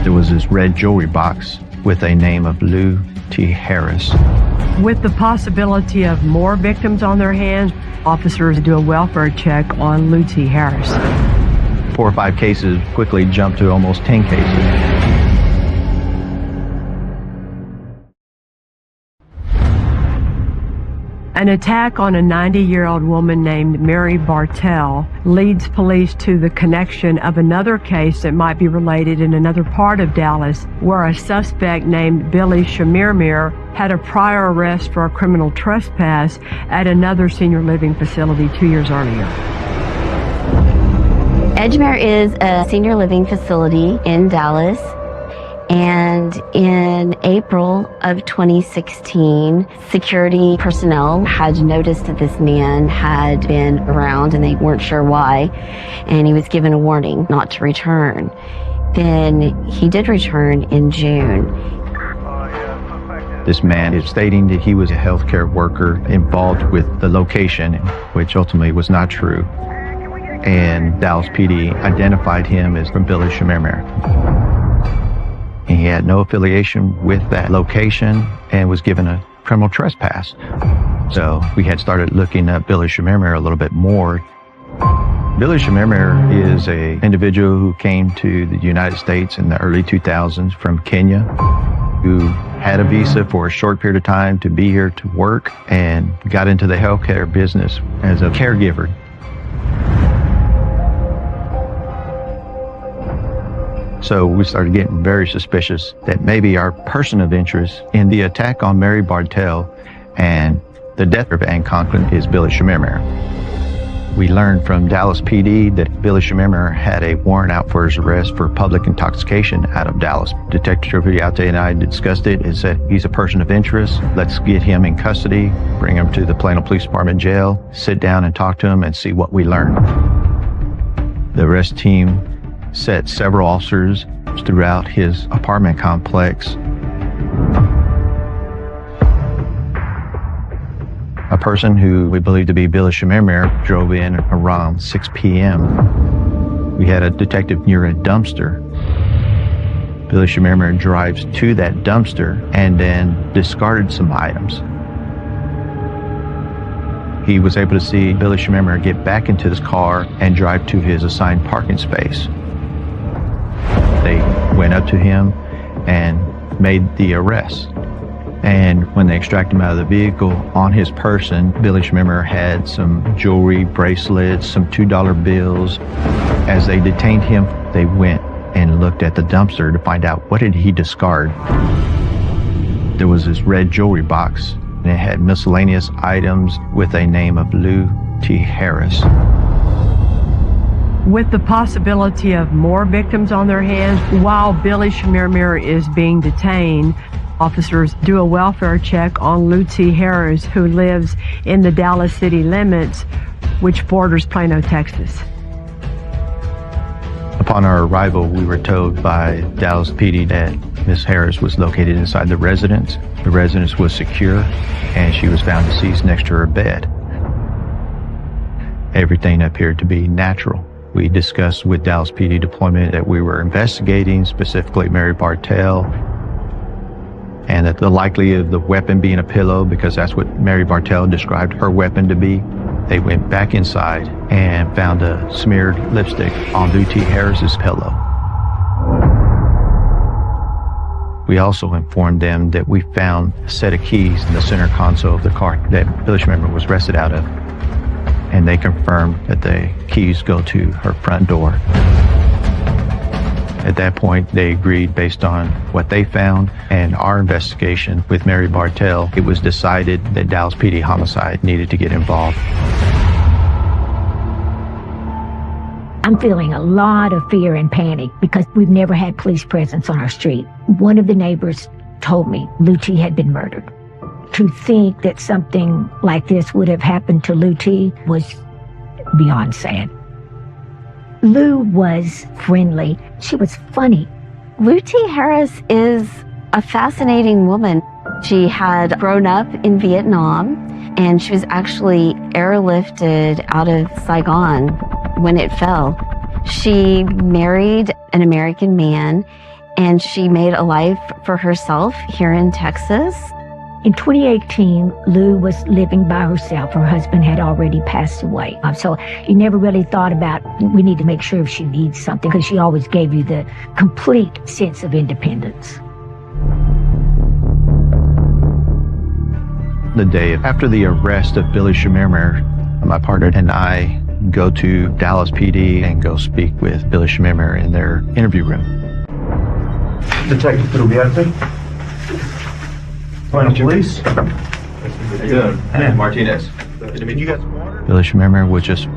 There was this red jewelry box with a name of Lou T. Harris. With the possibility of more victims on their hands, officers do a welfare check on Lou T. Harris. 4 or 5 cases quickly jumped to almost 10 cases. An attack on a 90-year-old woman named Mary Bartell leads police to the connection of another case that might be related in another part of Dallas, where a suspect named Billy Schmiermer had a prior arrest for a criminal trespass at another senior living facility 2 years earlier. Edgemere is a senior living facility in Dallas. And in April of 2016, security personnel had noticed that this man had been around and they weren't sure why, and he was given a warning not to return. Then he did return in June. This man is stating that he was a healthcare worker involved with the location, which ultimately was not true. And Dallas PD identified him as from Billy Schmiermer. He had no affiliation with that location and was given a criminal trespass. So we had started looking at Billy Schmiermer a little bit more. Billy Schmiermer is an individual who came to the United States in the early 2000s from Kenya, who had a visa for a short period of time to be here to work and got into the healthcare business as a caregiver. So we started getting very suspicious that maybe our person of interest in the attack on Mary Bartell and the death of Ann Conklin is Billy Schmiermeyer. We learned from Dallas PD that Billy Schmiermeyer had a warrant out for his arrest for public intoxication out of Dallas. Detective Triviate and I discussed it and said, he's a person of interest. Let's get him in custody, bring him to the Plano Police Department jail, sit down and talk to him and see what we learn. The arrest team set several officers throughout his apartment complex. A person who we believe to be Billy Schmiermeyer drove in around 6 p.m. We had a detective near a dumpster. Billy Schmiermeyer drives to that dumpster and then discarded some items. He was able to see Billy Schmiermeyer get back into his car and drive to his assigned parking space. They went up to him and made the arrest. And when they extracted him out of the vehicle, on his person, Billy Schmiermeyer had some jewelry, bracelets, some $2 bills. As they detained him, they went and looked at the dumpster to find out what did he discard. There was this red jewelry box, and it had miscellaneous items with a name of Lou T. Harris. With the possibility of more victims on their hands, while Billy Schmiermeyer is being detained, officers do a welfare check on Lou T. Harris, who lives in the Dallas city limits, which borders Plano, Texas. Upon our arrival, we were told by Dallas PD that Ms. Harris was located inside the residence. The residence was secure, and she was found deceased next to her bed. Everything appeared to be natural. We discussed with Dallas PD deployment that we were investigating, specifically Mary Bartell, and that the likelihood of the weapon being a pillow, because that's what Mary Bartell described her weapon to be. They went back inside and found a smeared lipstick on Lou T. Harris's pillow. We also informed them that we found a set of keys in the center console of the car that Billy Schmiermeyer was arrested out of. And they confirmed that the keys go to her front door. At that point, they agreed based on what they found and our investigation with Mary Bartell, it was decided that Dallas PD Homicide needed to get involved. I'm feeling a lot of fear and panic because we've never had police presence on our street. One of the neighbors told me Lou T had been murdered. To think that something like this would have happened to Lou T was beyond sad. Lou was friendly. She was funny. Lou T. Harris is a fascinating woman. She had grown up in Vietnam, and she was actually airlifted out of Saigon when it fell. She married an American man, and she made a life for herself here in Texas. In 2018, Lou was living by herself. Her husband had already passed away. So you never really thought about, we need to make sure if she needs something, because she always gave you the complete sense of independence. The day after the arrest of Billy Schmiermeyer, my partner and I go to Dallas PD and go speak with Billy Schmiermeyer in their interview room. Detective Triviate. Plano Police. Martinez. You guys. Billy Schmiermeyer was just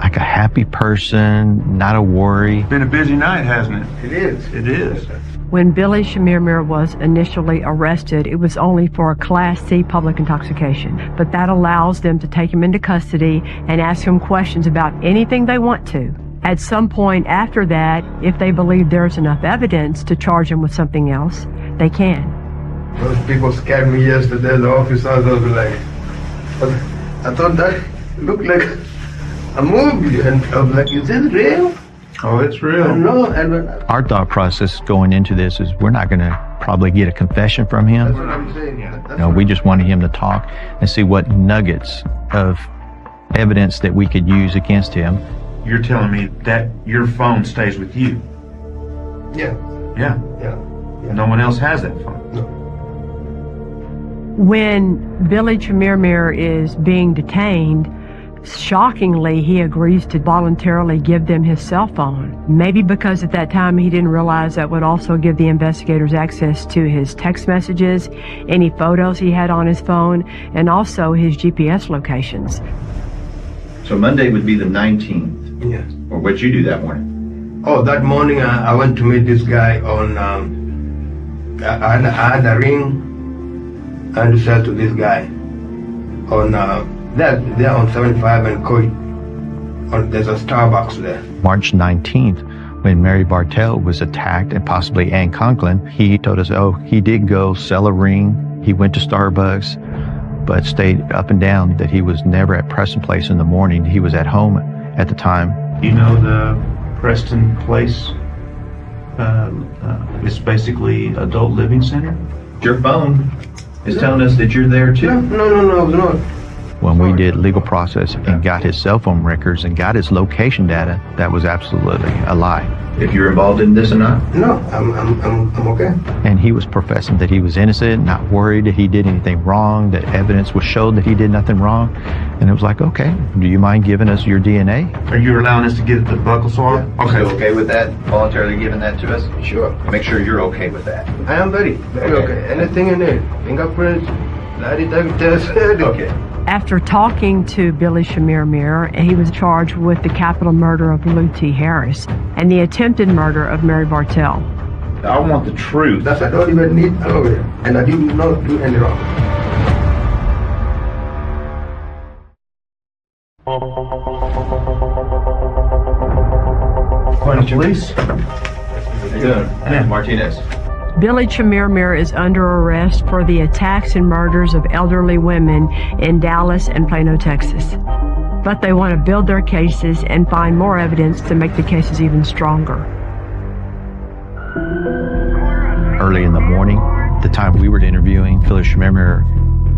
like a happy person, not a worry. Been a busy night, hasn't it? It is. It is. When Billy Schmiermeyer was initially arrested, it was only for a Class C public intoxication. But that allows them to take him into custody and ask him questions about anything they want to. At some point after that, if they believe there's enough evidence to charge him with something else, they can. Those people scared me yesterday, the officers. I was like, I thought that looked like a movie, and I was like, is this real? Oh, it's real. No, Our thought process going into this is we're not going to probably get a confession from him. That's what I'm saying. Yeah. We just wanted him to talk and see what nuggets of evidence that we could use against him. You're telling me that your phone stays with you? Yeah. Yeah. Yeah. No one else has that phone? No. When Billy Schmiermeyer is being detained, Shockingly, he agrees to voluntarily give them his cell phone. Maybe because at that time he didn't realize that would also give the investigators access to his text messages, any photos he had on his phone, and also his GPS locations. So Monday would be the 19th. Yeah. Or what'd you do that morning? Oh, that morning I went to meet this guy on, I had a ring and sell to this guy on, they're on 75 and Coit. There's a Starbucks there. March 19th, when Mary Bartell was attacked and possibly Ann Conklin, he told us, he did go sell a ring. He went to Starbucks, but stayed up and down that he was never at Preston Place in the morning. He was at home at the time. You know the Preston Place is basically adult living center? Your phone is telling us that you're there too. No, it's not. When we did legal process and got his cell phone records and got his location data, that was absolutely a lie. If you're involved in this or not? No, I'm okay. And he was professing that he was innocent, not worried that he did anything wrong, that evidence was showed that he did nothing wrong. And it was like, okay, do you mind giving us your DNA? Are you allowing us to get the buckle swab? Yeah. Okay. You okay with that? Voluntarily giving that to us? Sure. Make sure you're okay with that. I am very okay. Anything in there, fingerprints, lie detector test. Okay. After talking to Billy Shamir Mir, he was charged with the capital murder of Lou T. Harris and the attempted murder of Mary Bartell. I want the truth. That's I don't even need a lawyer, and I did not do any wrong. Morning, police. How you doing? Martinez. Billy Shamir Mir is under arrest for the attacks and murders of elderly women in Dallas and Plano, Texas. But they want to build their cases and find more evidence to make the cases even stronger. Early in the morning, the time we were interviewing, Billy Shamir Mir,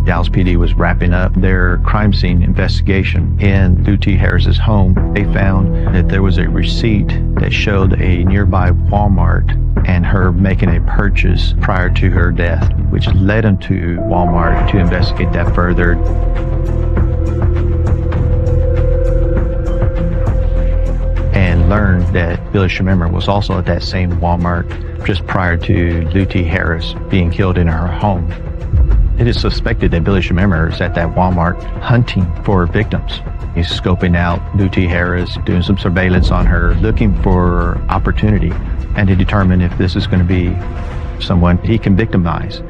Dallas PD was wrapping up their crime scene investigation in Lou T. Harris's home. They found that there was a receipt that showed a nearby Walmart and her making a purchase prior to her death, which led them to Walmart to investigate that further. And learned that Billy Shamir Mir was also at that same Walmart just prior to Lou T. Harris being killed in her home. It is suspected that Billy Shamir Mir is at that Walmart hunting for victims. He's scoping out Lou T. Harris, doing some surveillance on her, looking for opportunity, and to determine if this is going to be someone he can victimize.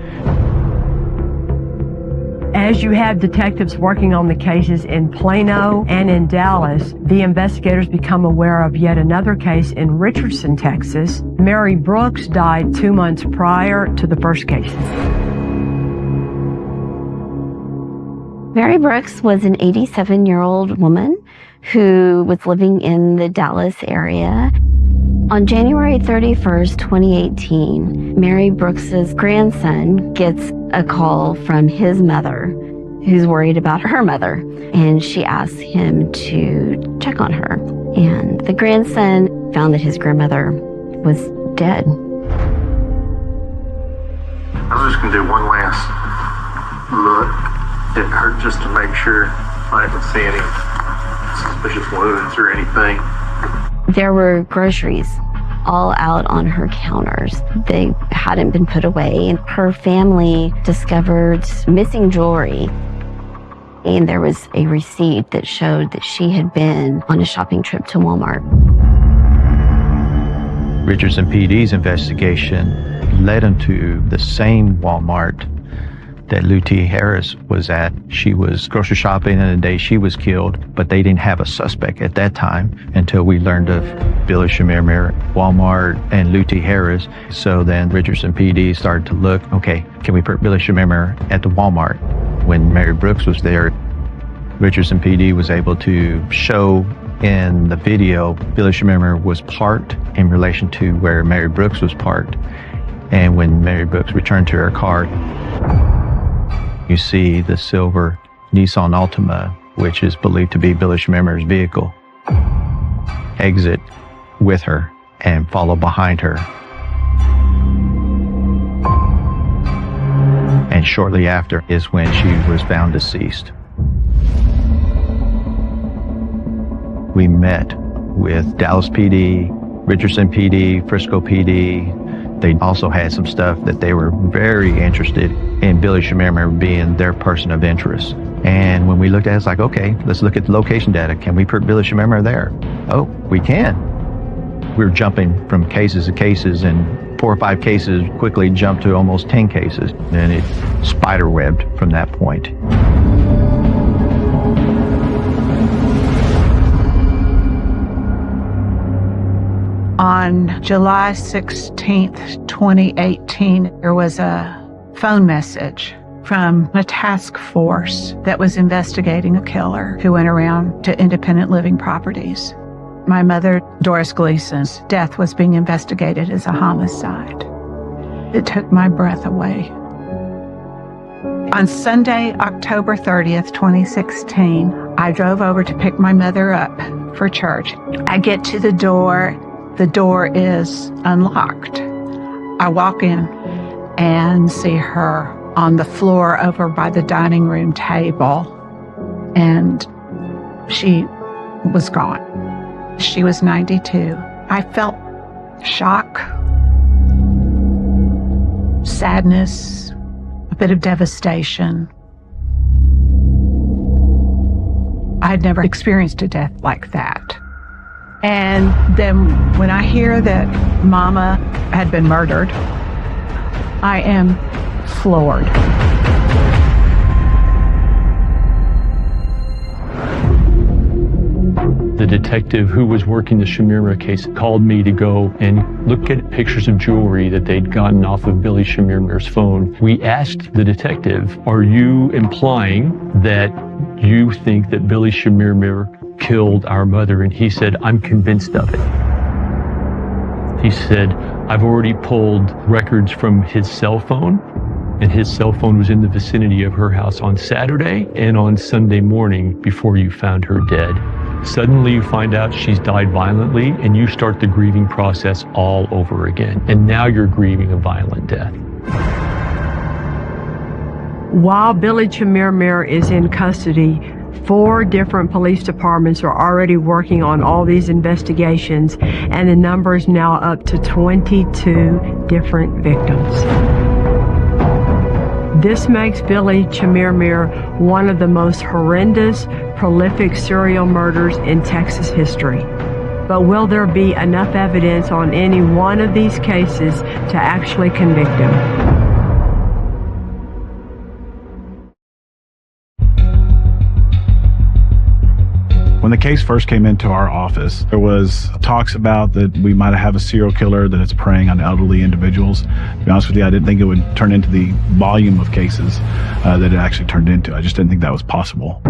As you have detectives working on the cases in Plano and in Dallas, the investigators become aware of yet another case in Richardson, Texas. Mary Brooks died 2 months prior to the first cases. Mary Brooks was an 87-year-old woman who was living in the Dallas area. On January 31st, 2018, Mary Brooks's grandson gets a call from his mother, who's worried about her mother, and she asks him to check on her. And the grandson found that his grandmother was dead. I was just going to do one last look at her just to make sure I didn't see any suspicious wounds or anything. There were groceries all out on her counters. They hadn't been put away, and her family discovered missing jewelry. And there was a receipt that showed that she had been on a shopping trip to Walmart. Richardson PD's investigation led him to the same Walmart that Lou T. Harris was at. She was grocery shopping on the day she was killed, but they didn't have a suspect at that time until we learned of Billy Shamir Mir, Walmart, and Lou T. Harris. So then Richardson PD started to look, okay, can we put Billy Shamir Mir at the Walmart? When Mary Brooks was there, Richardson PD was able to show in the video Billy Shamir Mir was parked in relation to where Mary Brooks was parked. And when Mary Brooks returned to her car, you see the silver Nissan Altima, which is believed to be Billy Shamir Mir's vehicle, exit with her and follow behind her. And shortly after is when she was found deceased. We met with Dallas PD, Richardson PD, Frisco PD. They also had some stuff that they were very interested in Billy Schmiermer being their person of interest. And when we looked at it, it's like, okay, let's look at the location data. Can we put Billy Schmiermer there? Oh, we can. We were jumping from cases to cases, and 4 or 5 cases quickly jumped to almost 10 cases. And it spiderwebbed from that point. On July 16th, 2018, there was a phone message from a task force that was investigating a killer who went around to independent living properties. My mother, Doris Gleason's death was being investigated as a homicide. It took my breath away. On Sunday, October 30th, 2016, I drove over to pick my mother up for church. I get to the door. The door is unlocked. I walk in and see her on the floor over by the dining room table, and she was gone. She was 92. I felt shock, sadness, a bit of devastation. I had never experienced a death like that. And then when I hear that Mama had been murdered, I am floored. The detective who was working the Schmiermer case called me to go and look at pictures of jewelry that they'd gotten off of Billy Schmiermer's phone. We asked the detective, are you implying that you think that Billy Schmiermer killed our mother? And he said, I'm convinced of it. He said, I've already pulled records from his cell phone, and his cell phone was in the vicinity of her house on Saturday and on Sunday morning before you found her dead. Suddenly you find out she's died violently, and you start the grieving process all over again. And now you're grieving a violent death. While Billy Schmiermer is in custody, 4 different police departments are already working on all these investigations, and the number is now up to 22 different victims. This makes Billy Schmiermer one of the most horrendous, prolific serial murders in Texas history. But will there be enough evidence on any one of these cases to actually convict him? When the case first came into our office, there was talks about that we might have a serial killer that is preying on elderly individuals. To be honest with you, I didn't think it would turn into the volume of cases that it actually turned into. I just didn't think that was possible.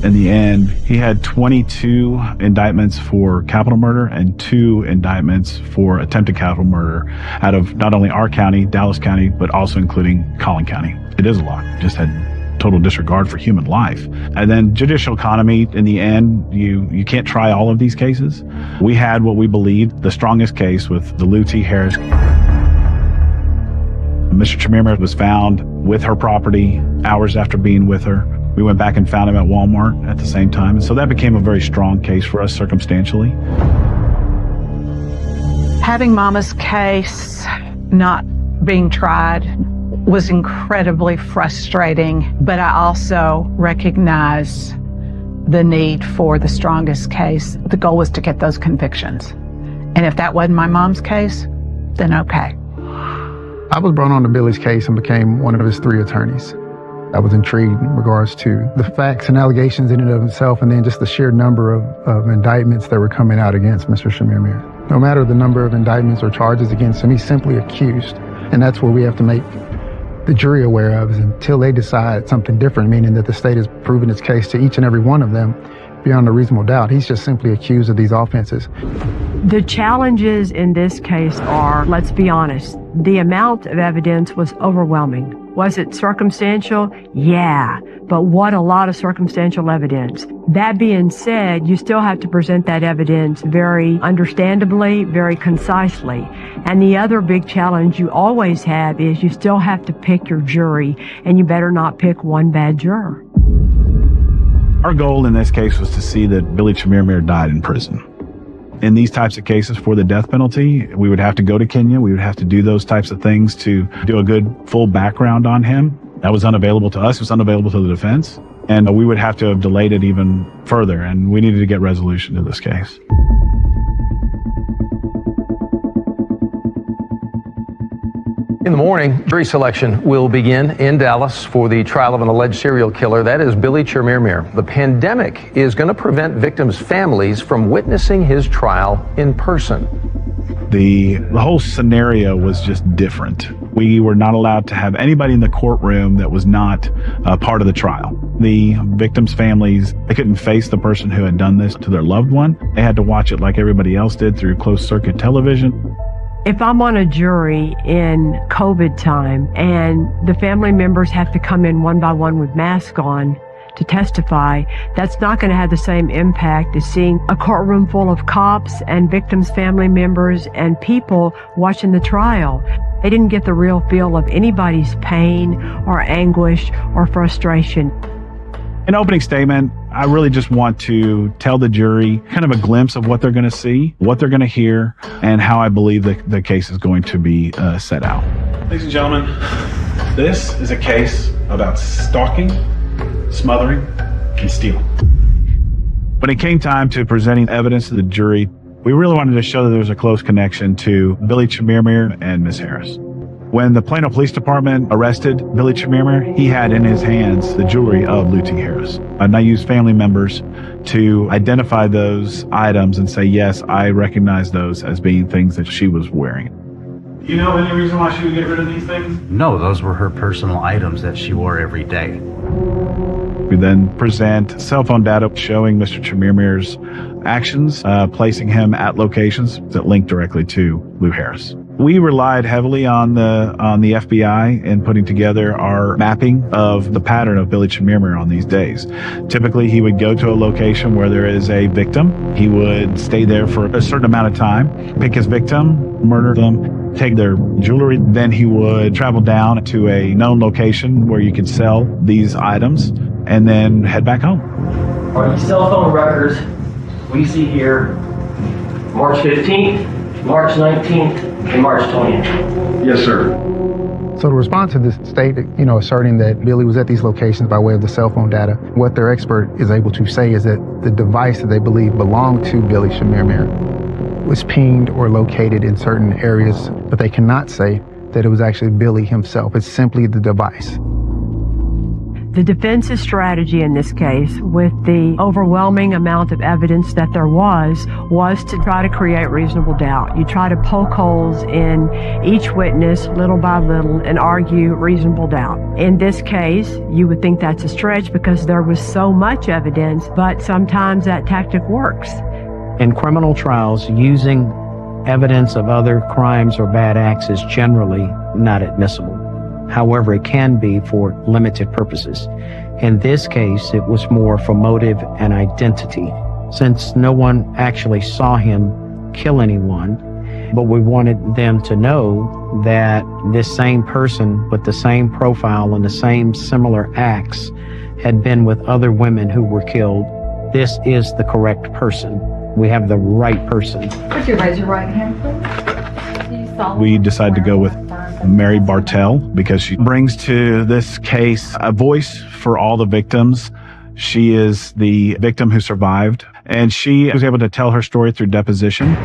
In the end, he had 22 indictments for capital murder and 2 indictments for attempted capital murder out of not only our county, Dallas County, but also including Collin County. It is a lot. Just had total disregard for human life. And then judicial economy, in the end, you can't try all of these cases. We had what we believed the strongest case with the Lou T. Harris. Mr. Schmiermer was found with her property hours after being with her. We went back and found him at Walmart at the same time. And so that became a very strong case for us circumstantially. Having Mama's case not being tried was incredibly frustrating, but I also recognize the need for the strongest case. The goal was to get those convictions. And if that wasn't my mom's case, then okay. I was brought on to Billy's case and became one of his 3 attorneys. I was intrigued in regards to the facts and allegations in and of itself, and then just the sheer number of indictments that were coming out against Mr. Schmiermer. No matter the number of indictments or charges against him, he's simply accused. And that's what we have to make the jury aware of, is until they decide something different, meaning that the state has proven its case to each and every one of them beyond a reasonable doubt. He's just simply accused of these offenses. The challenges in this case are, let's be honest, the amount of evidence was overwhelming. Was it circumstantial? Yeah, but what a lot of circumstantial evidence. That being said, you still have to present that evidence very understandably, very concisely. And the other big challenge you always have is you still have to pick your jury, and you better not pick one bad juror. Our goal in this case was to see that Billy Chamirmir died in prison. In these types of cases for the death penalty, we would have to go to Kenya. We would have to do those types of things to do a good full background on him. That was unavailable to us. It was unavailable to the defense. And we would have to have delayed it even further. And we needed to get resolution to this case. In the morning, jury selection will begin in Dallas for the trial of an alleged serial killer. That is Billy Chamirmir. The pandemic is going to prevent victims' families from witnessing his trial in person. The whole scenario was just different. We were not allowed to have anybody in the courtroom that was not part of the trial. The victims' families, they couldn't face the person who had done this to their loved one. They had to watch it like everybody else did through closed-circuit television. If I'm on a jury in COVID time and the family members have to come in one by one with masks on to testify, that's not going to have the same impact as seeing a courtroom full of cops and victims' family members and people watching the trial. They didn't get the real feel of anybody's pain or anguish or frustration. In opening statement, I really just want to tell the jury kind of a glimpse of what they're going to see, what they're going to hear, and how I believe the case is going to be set out. Ladies and gentlemen, this is a case about stalking, smothering, and stealing. When it came time to presenting evidence to the jury, we really wanted to show that there was a close connection to Billy Chamirmir and Ms. Harris. When the Plano Police Department arrested Billy Chamirmir, he had in his hands the jewelry of Luty Harris. And I used family members to identify those items and say, yes, I recognize those as being things that she was wearing. Do you know any reason why she would get rid of these things? No, those were her personal items that she wore every day. We then present cell phone data showing Mr. Chamirmir's actions, placing him at locations that link directly to Lou Harris. We relied heavily on the FBI in putting together our mapping of the pattern of Billy Chamirmir on these days. Typically, he would go to a location where there is a victim. He would stay there for a certain amount of time, pick his victim, murder them, take their jewelry. Then he would travel down to a known location where you could sell these items and then head back home. Are these cell phone records we see here March 15th, March 19th, and March 20th? Yes, sir. So the response to this state, asserting that Billy was at these locations by way of the cell phone data, what their expert is able to say is that the device that they believe belonged to Billy Chamirmir was pinged or located in certain areas, but they cannot say that it was actually Billy himself. It's simply the device. The defense's strategy in this case, with the overwhelming amount of evidence that there was to try to create reasonable doubt. You try to poke holes in each witness little by little and argue reasonable doubt. In this case, you would think that's a stretch because there was so much evidence, but sometimes that tactic works. In criminal trials, using evidence of other crimes or bad acts is generally not admissible. However, it can be for limited purposes. In this case, it was more for motive and identity, since no one actually saw him kill anyone, but we wanted them to know that this same person with the same profile and the same similar acts had been with other women who were killed. This is the correct person. We have the right person. Would you raise your right hand, please? We decided to go with Mary Bartell because she brings to this case a voice for all the victims. She is the victim who survived, and she was able to tell her story through deposition.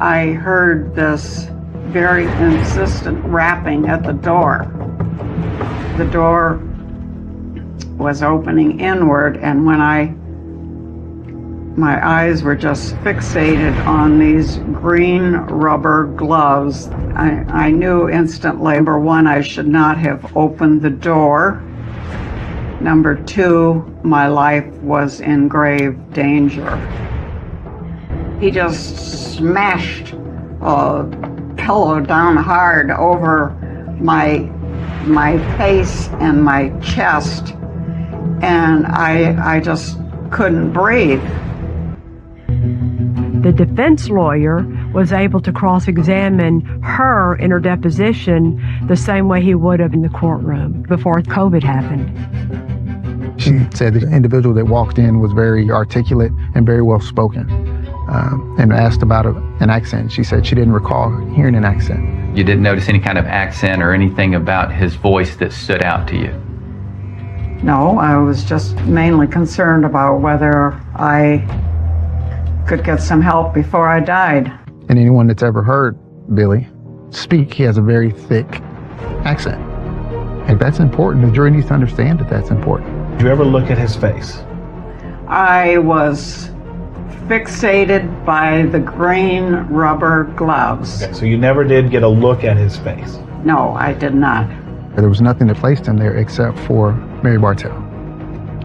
I heard this very insistent rapping at the door. The door was opening inward, and when my eyes were just fixated on these green rubber gloves, I knew instantly, number one, I should not have opened the door. Number two, my life was in grave danger. He just smashed a pillow down hard over my face and my chest, and I just couldn't breathe. The defense lawyer was able to cross-examine her in her deposition the same way he would have in the courtroom before COVID happened. She said the individual that walked in was very articulate and very well spoken, and asked about an accent. She said she didn't recall hearing an accent. You didn't notice any kind of accent or anything about his voice that stood out to you? No, I was just mainly concerned about whether I could get some help before I died. And anyone that's ever heard Billy speak, he has a very thick accent. And that's important. The jury needs to understand that that's important. Did you ever look at his face? I was fixated by the green rubber gloves. Okay, so you never did get a look at his face? No, I did not. There was nothing that placed him there except for Mary Bartell.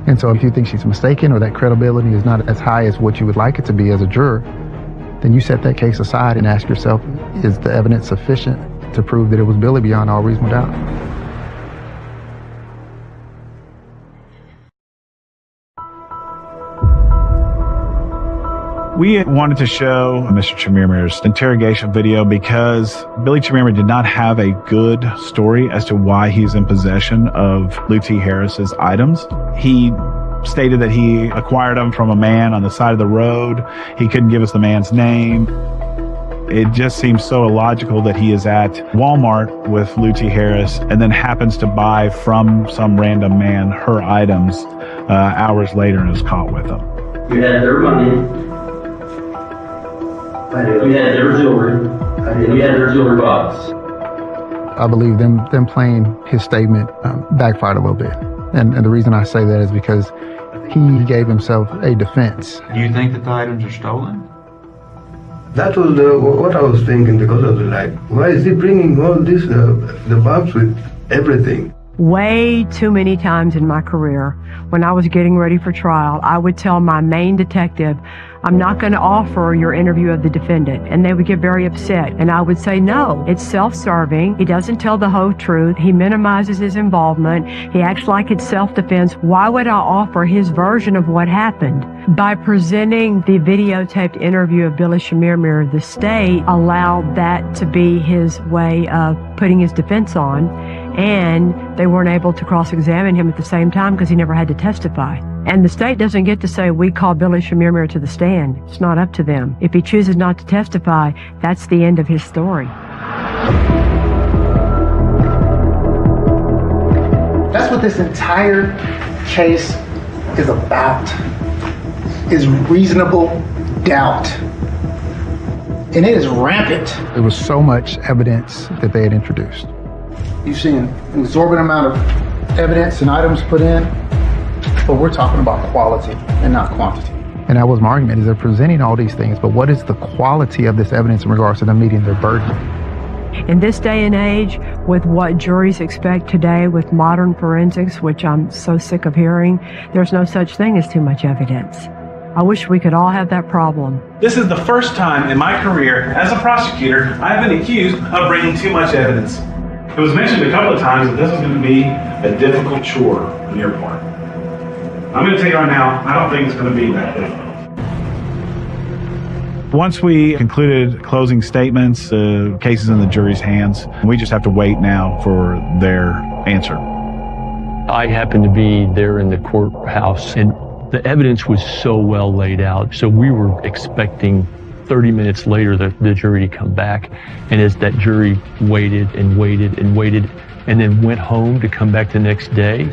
And so if you think she's mistaken or that credibility is not as high as what you would like it to be as a juror, then you set that case aside and ask yourself, is the evidence sufficient to prove that it was Billy beyond all reasonable doubt? We wanted to show Mr. Chemirmir's interrogation video because Billy Chemirmir did not have a good story as to why he's in possession of Lou T. Harris's items. He stated that he acquired them from a man on the side of the road. He couldn't give us the man's name. It just seems so illogical that he is at Walmart with Lou T. Harris and then happens to buy from some random man her items hours later and is caught with them. You had their money. You had their jewelry. You had their jewelry box. I believe them playing his statement backfired a little bit. And the reason I say that is because he gave himself a defense. Do you think that the items are stolen? That was what I was thinking, because I was like, why is he bringing all this, the box with everything? Way too many times in my career, when I was getting ready for trial, I would tell my main detective, I'm not going to offer your interview of the defendant. And they would get very upset. And I would say, no, it's self-serving. He doesn't tell the whole truth. He minimizes his involvement. He acts like it's self-defense. Why would I offer his version of what happened? By presenting the videotaped interview of Billy Chemirmir, the state allowed that to be his way of putting his defense on. And they weren't able to cross-examine him at the same time because he never had to testify. And the state doesn't get to say, we call Billy Chemirmir to the stand. It's not up to them. If he chooses not to testify, that's the end of his story. That's what this entire case is about, is reasonable doubt. And it is rampant. There was so much evidence that they had introduced. You've seen an exorbitant amount of evidence and items put in, but we're talking about quality and not quantity. And that was my argument, is they're presenting all these things, but what is the quality of this evidence in regards to them meeting their burden? In this day and age, with what juries expect today with modern forensics, which I'm so sick of hearing, there's no such thing as too much evidence. I wish we could all have that problem. This is the first time in my career as a prosecutor I have been accused of bringing too much evidence. It was mentioned a couple of times that this is going to be a difficult chore on your part. I'm going to tell you right now, I don't think it's going to be that difficult. Once we concluded closing statements, the case is in the jury's hands. We just have to wait now for their answer. I happened to be there in the courthouse, and the evidence was so well laid out. So we were expecting 30 minutes later the jury to come back. And as that jury waited and waited and waited and then went home to come back the next day,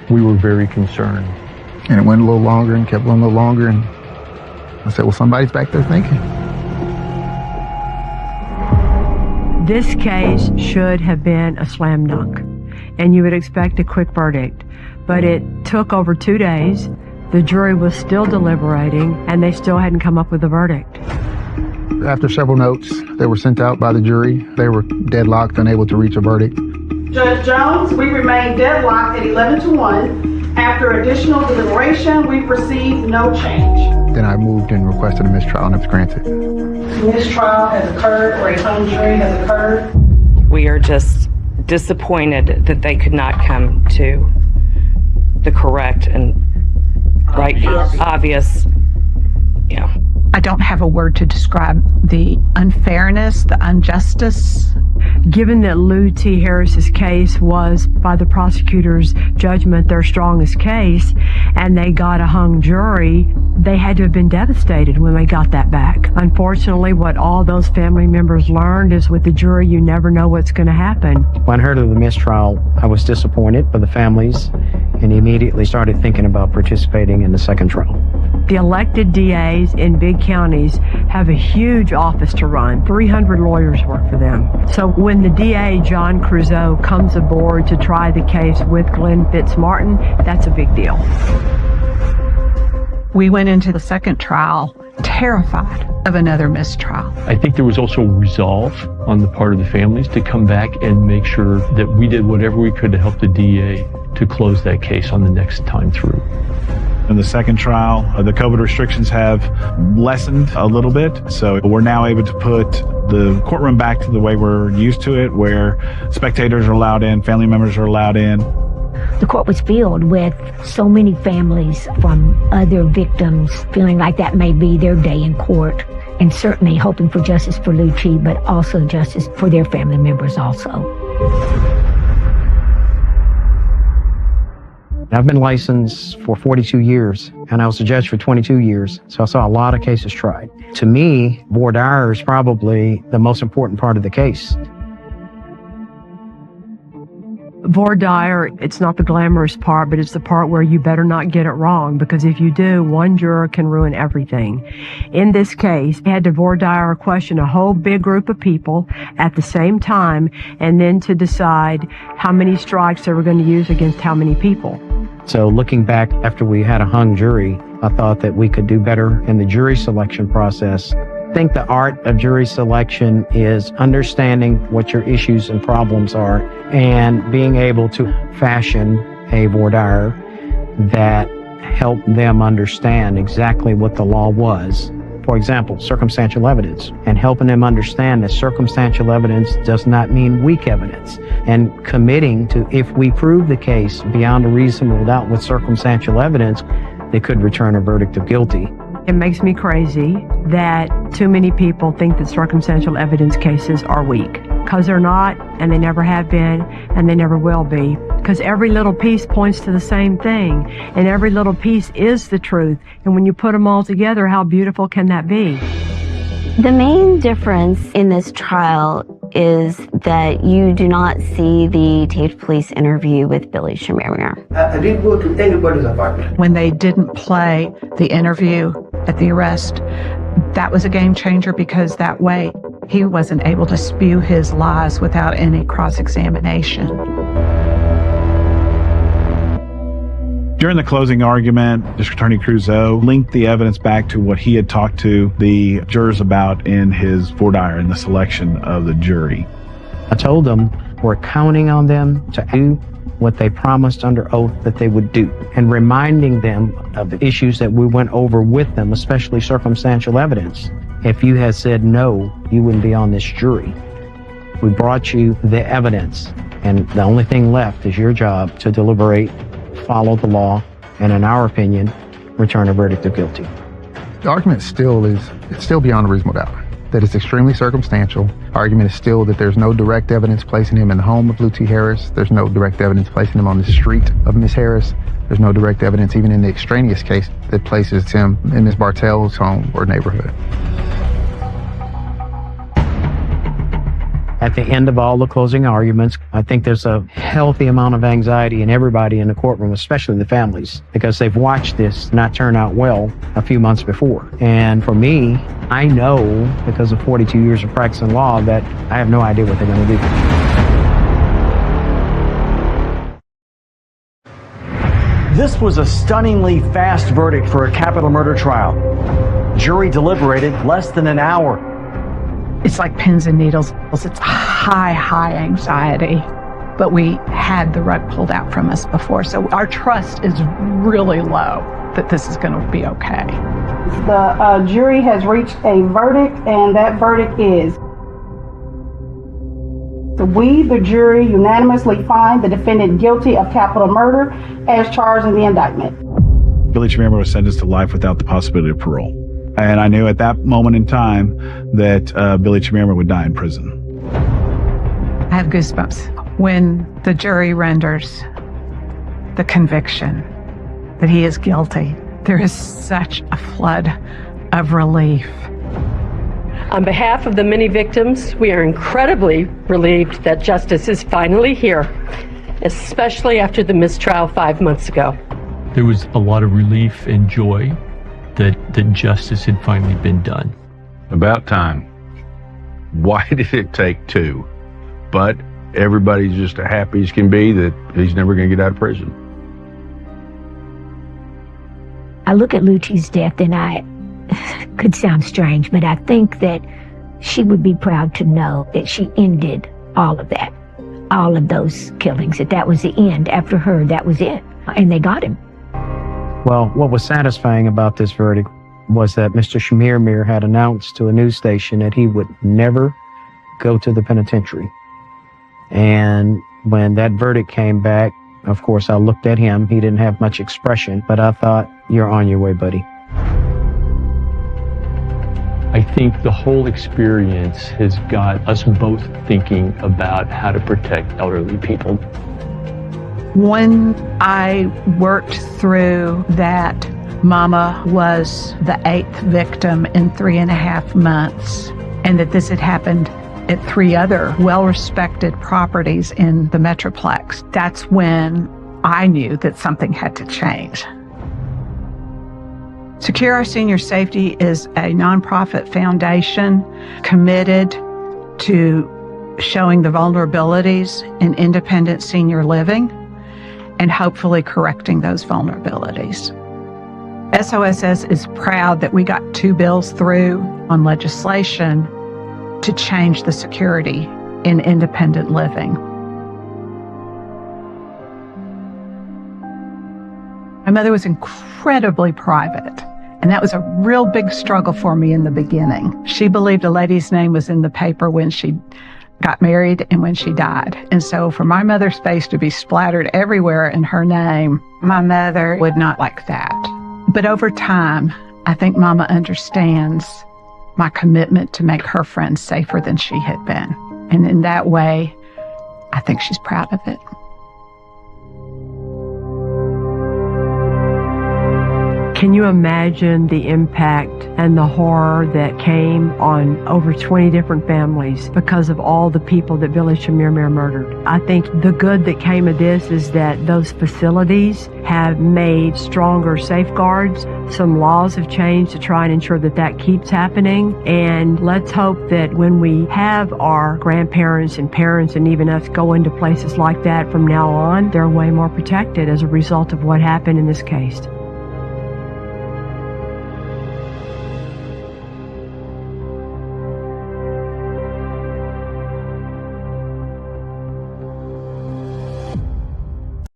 we were very concerned. And it went a little longer and kept going a little longer. And I said, well, somebody's back there thinking. This case should have been a slam dunk, and you would expect a quick verdict. But it took over 2 days. The jury was still deliberating, and they still hadn't come up with a verdict. After several notes that were sent out by the jury, they were deadlocked, unable to reach a verdict. Judge Jones, we remain deadlocked at 11-1. After additional deliberation, we received no change. Then I moved and requested a mistrial, and it was granted. Mistrial has occurred, or a hung jury has occurred. We are just disappointed that they could not come to the correct and right, obvious. I don't have a word to describe the unfairness, the injustice. Given that Lou T. Harris's case was, by the prosecutor's judgment, their strongest case, and they got a hung jury, they had to have been devastated when they got that back. Unfortunately, what all those family members learned is with the jury, you never know what's going to happen. When I heard of the mistrial, I was disappointed for the families and immediately started thinking about participating in the second trial. The elected DAs in big counties have a huge office to run. 300 lawyers work for them. So when the DA, John Creuzot, comes aboard to try the case with Glenn Fitzmartin, that's a big deal. We went into the second trial terrified of another mistrial. I think there was also resolve on the part of the families to come back and make sure that we did whatever we could to help the DA to close that case on the next time through. In the second trial, the COVID restrictions have lessened a little bit, so we're now able to put the courtroom back to the way we're used to it, where spectators are allowed in, family members are allowed in. The court was filled with so many families from other victims feeling like that may be their day in court, and certainly hoping for justice for Lou T, but also justice for their family members also. I've been licensed for 42 years, and I was a judge for 22 years, so I saw a lot of cases tried. To me, voir dire is probably the most important part of the case. Voir dire, it's not the glamorous part, but it's the part where you better not get it wrong, because if you do, one juror can ruin everything. In this case, they had to voir dire question a whole big group of people at the same time, and then to decide how many strikes they were going to use against how many people. So looking back after we had a hung jury, I thought that we could do better in the jury selection process. I think the art of jury selection is understanding what your issues and problems are and being able to fashion a voir dire that helped them understand exactly what the law was. For example, circumstantial evidence, and helping them understand that circumstantial evidence does not mean weak evidence, and committing to, if we prove the case beyond a reasonable doubt with circumstantial evidence, they could return a verdict of guilty. It makes me crazy that too many people think that circumstantial evidence cases are weak, because they're not, and they never have been, and they never will be, because every little piece points to the same thing, and every little piece is the truth, and when you put them all together, how beautiful can that be? The main difference in this trial is that you do not see the taped police interview with Billy Shamir. I didn't go to anybody's apartment. When they didn't play the interview at the arrest, that was a game changer, because that way he wasn't able to spew his lies without any cross-examination. During the closing argument, District Attorney Creuzot linked the evidence back to what he had talked to the jurors about in his voir dire in the selection of the jury. I told them we're counting on them to do what they promised under oath that they would do, and reminding them of the issues that we went over with them, especially circumstantial evidence. If you had said no, you wouldn't be on this jury. We brought you the evidence, and the only thing left is your job to deliberate, follow the law, and in our opinion, return a verdict of guilty. The argument it's still beyond a reasonable doubt that it's extremely circumstantial. Argument is still that there's no direct evidence placing him in the home of Lou T. Harris. There's no direct evidence placing him on the street of Miss Harris. There's no direct evidence even in the extraneous case that places him in Miss Bartell's home or neighborhood. At the end of all the closing arguments, I think there's a healthy amount of anxiety in everybody in the courtroom, especially the families, because they've watched this not turn out well a few months before. And for me, I know, because of 42 years of practicing law, that I have no idea what they're going to do. This was a stunningly fast verdict for a capital murder trial. Jury deliberated less than an hour. It's like pins and needles. It's high anxiety. But we had the rug pulled out from us before, so our trust is really low that this is going to be okay. The jury has reached a verdict, and that verdict is: we, the jury, unanimously find the defendant guilty of capital murder as charged in the indictment. Billy Shamir was sentenced to life without the possibility of parole. And I knew at that moment in time that Billy Chimirma would die in prison. I have goosebumps when the jury renders the conviction that he is guilty. There is such a flood of relief. On behalf of the many victims, we are incredibly relieved that justice is finally here, especially after the mistrial 5 months ago. There was a lot of relief and joy that justice had finally been done. About time. Why did it take two? But everybody's just as happy as can be that he's never going to get out of prison. I look at Lucci's death and I could sound strange, but I think that she would be proud to know that she ended all of that, all of those killings, that was the end. After her, that was it. And they got him. Well, what was satisfying about this verdict was that Mr. Chimirma had announced to a news station that he would never go to the penitentiary. And when that verdict came back, of course, I looked at him. He didn't have much expression, but I thought, you're on your way, buddy. I think the whole experience has got us both thinking about how to protect elderly people. When I worked through that, Mama was the 8th victim in 3.5 months, and that this had happened at 3 other well-respected properties in the Metroplex. That's when I knew that something had to change. Secure Our Senior Safety is a nonprofit foundation committed to showing the vulnerabilities in independent senior living and hopefully correcting those vulnerabilities. SOSS is proud that we got 2 bills through on legislation to change the security in independent living. My mother was incredibly private, and that was a real big struggle for me in the beginning. She believed a lady's name was in the paper when she got married and when she died. And so for my mother's face to be splattered everywhere in her name, my mother would not like that. But over time, I think Mama understands my commitment to make her friends safer than she had been. And in that way, I think she's proud of it. Can you imagine the impact and the horror that came on over 20 different families because of all the people that Billy Chimirma murdered? I think the good that came of this is that those facilities have made stronger safeguards. Some laws have changed to try and ensure that that keeps happening. And let's hope that when we have our grandparents and parents and even us go into places like that from now on, they're way more protected as a result of what happened in this case.